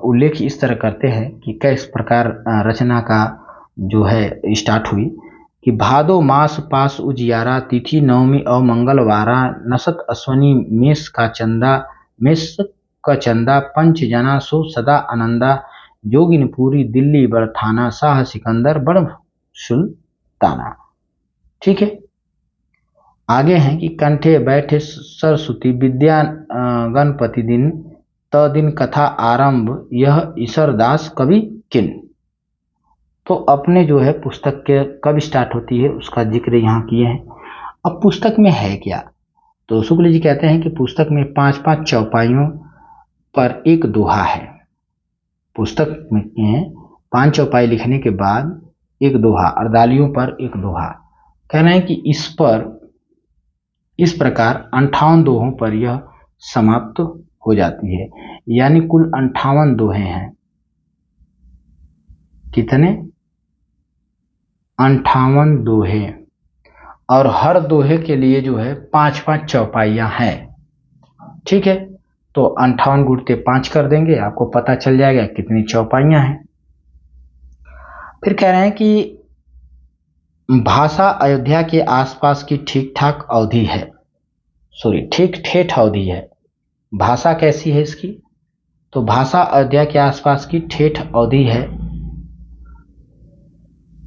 उल्लेख इस तरह करते हैं कि किस प्रकार रचना का जो है स्टार्ट हुई कि भादो मास पास उजियारा तिथि नवमी और मंगलवारा नसत अश्वनी मेष का चंदा पंच जना सो सदा आनंदा जोगिनपुरी दिल्ली बड़थाना शाह सिकंदर बड़ सुल्ताना। ठीक है, आगे हैं कि कंठे बैठे सरस्वती विद्या गणपति दिन दिन कथा आरंभ यह ईश्वरदास कवि किन। तो अपने जो है पुस्तक के कब स्टार्ट होती है उसका जिक्र यहाँ किए हैं। अब पुस्तक में है क्या, तो शुक्ल जी कहते हैं कि पुस्तक में 5-5 चौपाइयों पर एक दोहा है। पुस्तक में 5 चौपाई लिखने के बाद एक दोहा, अर्दालियों पर एक दोहा। कहना है कि इस प्रकार 58 दोहों पर यह समाप्त हो जाती है, यानी कुल 58 दोहे हैं। कितने? 58 दोहे, और हर दोहे के लिए जो है 5-5 चौपाइयां हैं। ठीक है, तो 58 गुणते 5 कर देंगे, आपको पता चल जाएगा कितनी चौपाइयां हैं। फिर कह रहे हैं कि भाषा अयोध्या के आसपास की ठीक ठाक अवधि है, ठीक ठेठ अवधि है। भाषा कैसी है इसकी, तो भाषा अयोध्या के आसपास की ठेठ अवधि है।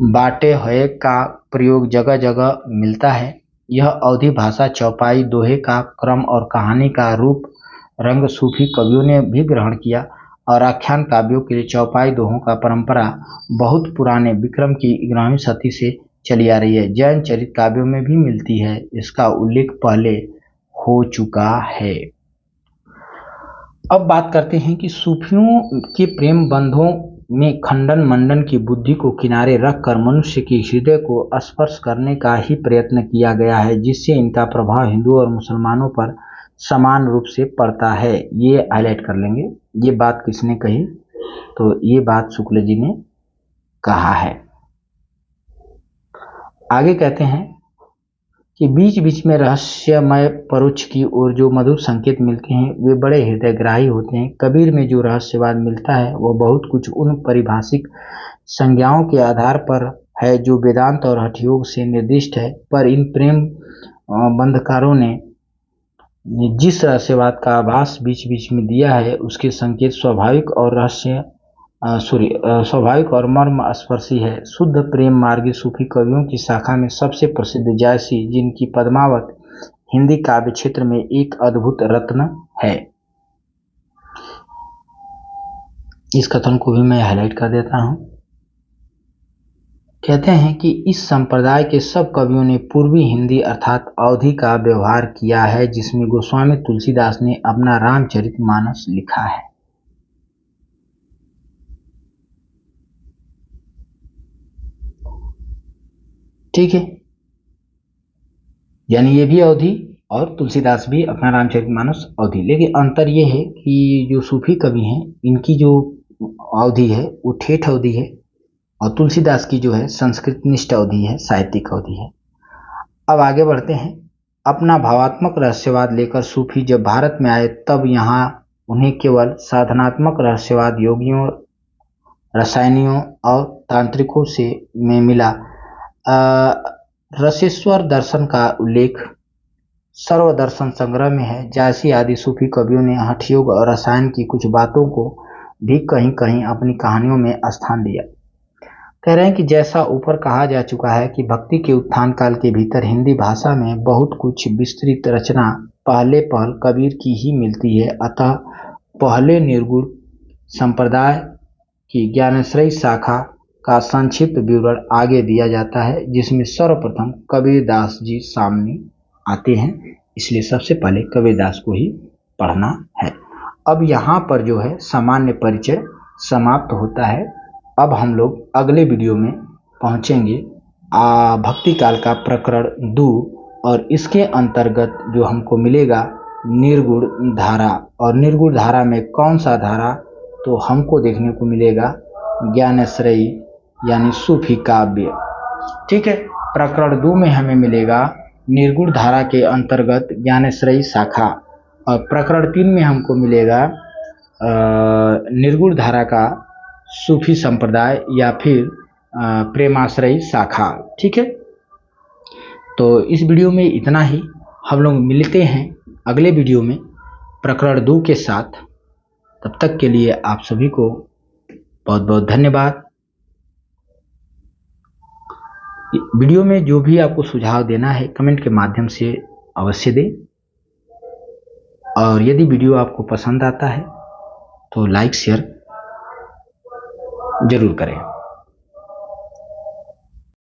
बाटे है का प्रयोग जगह जगह मिलता है। यह अवधि भाषा चौपाई दोहे का क्रम और कहानी का रूप रंग सूफी कवियों ने भी ग्रहण किया और आख्यान काव्यों के लिए चौपाई दोहों का परंपरा बहुत पुराने विक्रम की 11वीं शती से चली आ रही है। जैन चरित काव्यों में भी मिलती है, इसका उल्लेख पहले हो चुका है। अब बात करते हैं कि सूफियों के प्रेम बंधों में खंडन मंडन की बुद्धि को किनारे रखकर मनुष्य की हृदय को स्पर्श करने का ही प्रयत्न किया गया है, जिससे इनका प्रभाव हिंदुओं और मुसलमानों पर समान रूप से पड़ता है। ये हाईलाइट कर लेंगे। ये बात किसने कही, तो ये बात शुक्ल जी ने कहा है। आगे कहते हैं कि बीच बीच में रहस्यमय परोक्ष की ओर जो मधुर संकेत मिलते हैं वे बड़े हृदयग्राही होते हैं। कबीर में जो रहस्यवाद मिलता है वह बहुत कुछ उन परिभाषिक संज्ञाओं के आधार पर है जो वेदांत और हठयोग से निर्दिष्ट है, पर इन प्रेम बंधकारों ने जिस रहस्यवाद का आभास बीच बीच में दिया है उसके संकेत स्वाभाविक और मर्म स्पर्शी है। शुद्ध प्रेम मार्गी सूफी कवियों की शाखा में सबसे प्रसिद्ध जायसी, जिनकी पद्मावत हिंदी काव्य क्षेत्र में एक अद्भुत रत्न है। इस कथन को भी मैं हाईलाइट कर देता हूं। कहते हैं कि इस संप्रदाय के सब कवियों ने पूर्वी हिंदी अर्थात अवधी का व्यवहार किया है, जिसमें गोस्वामी तुलसीदास ने अपना रामचरितमानस लिखा है। ठीक है, यानी ये भी अवधि और तुलसीदास भी अपना रामचरितमानस अवधि, लेकिन अंतर ये है कि जो सूफी कवि हैं इनकी जो अवधि है वो ठेठ अवधि है और तुलसीदास की जो है संस्कृत निष्ठ अवधि है, साहित्यिक अवधि है। अब आगे बढ़ते हैं। अपना भावात्मक रहस्यवाद लेकर सूफी जब भारत में आए तब यहाँ उन्हें केवल साधनात्मक रहस्यवाद योगियों, रसायनियों और तांत्रिकों से में मिला। रसेश्वर दर्शन का उल्लेख सर्वदर्शन संग्रह में है। जायसी आदि सूफी कवियों ने हठयोग और रसायन की कुछ बातों को भी कहीं कहीं अपनी कहानियों में स्थान दिया। कह रहे हैं कि जैसा ऊपर कहा जा चुका है कि भक्ति के उत्थान काल के भीतर हिंदी भाषा में बहुत कुछ विस्तृत रचना पहल कबीर की ही मिलती है। अतः पहले निर्गुण संप्रदाय की ज्ञानेश्वरी शाखा का संक्षिप्त विवरण आगे दिया जाता है, जिसमें सर्वप्रथम कबीरदास जी सामने आते हैं, इसलिए सबसे पहले कबीरदास को ही पढ़ना है। अब यहाँ पर जो है सामान्य परिचय समाप्त होता है। अब हम लोग अगले वीडियो में पहुँचेंगे भक्ति काल का प्रकरण 2 और इसके अंतर्गत जो हमको मिलेगा निर्गुण धारा, और निर्गुण धारा में कौन सा धारा, तो हमको देखने को मिलेगा ज्ञानेश्वरी यानी सूफी काव्य। ठीक है, प्रकरण 2 में हमें मिलेगा निर्गुण धारा के अंतर्गत ज्ञानेश्वरी शाखा, और प्रकरण 3 में हमको मिलेगा निर्गुण धारा का सूफी संप्रदाय या फिर प्रेमाश्रयी शाखा। ठीक है, तो इस वीडियो में इतना ही। हम लोग मिलते हैं अगले वीडियो में प्रकरण 2 के साथ। तब तक के लिए आप सभी को बहुत बहुत धन्यवाद। वीडियो में जो भी आपको सुझाव देना है कमेंट के माध्यम से अवश्य दें, और यदि वीडियो आपको पसंद आता है तो लाइक शेयर जरूर करें।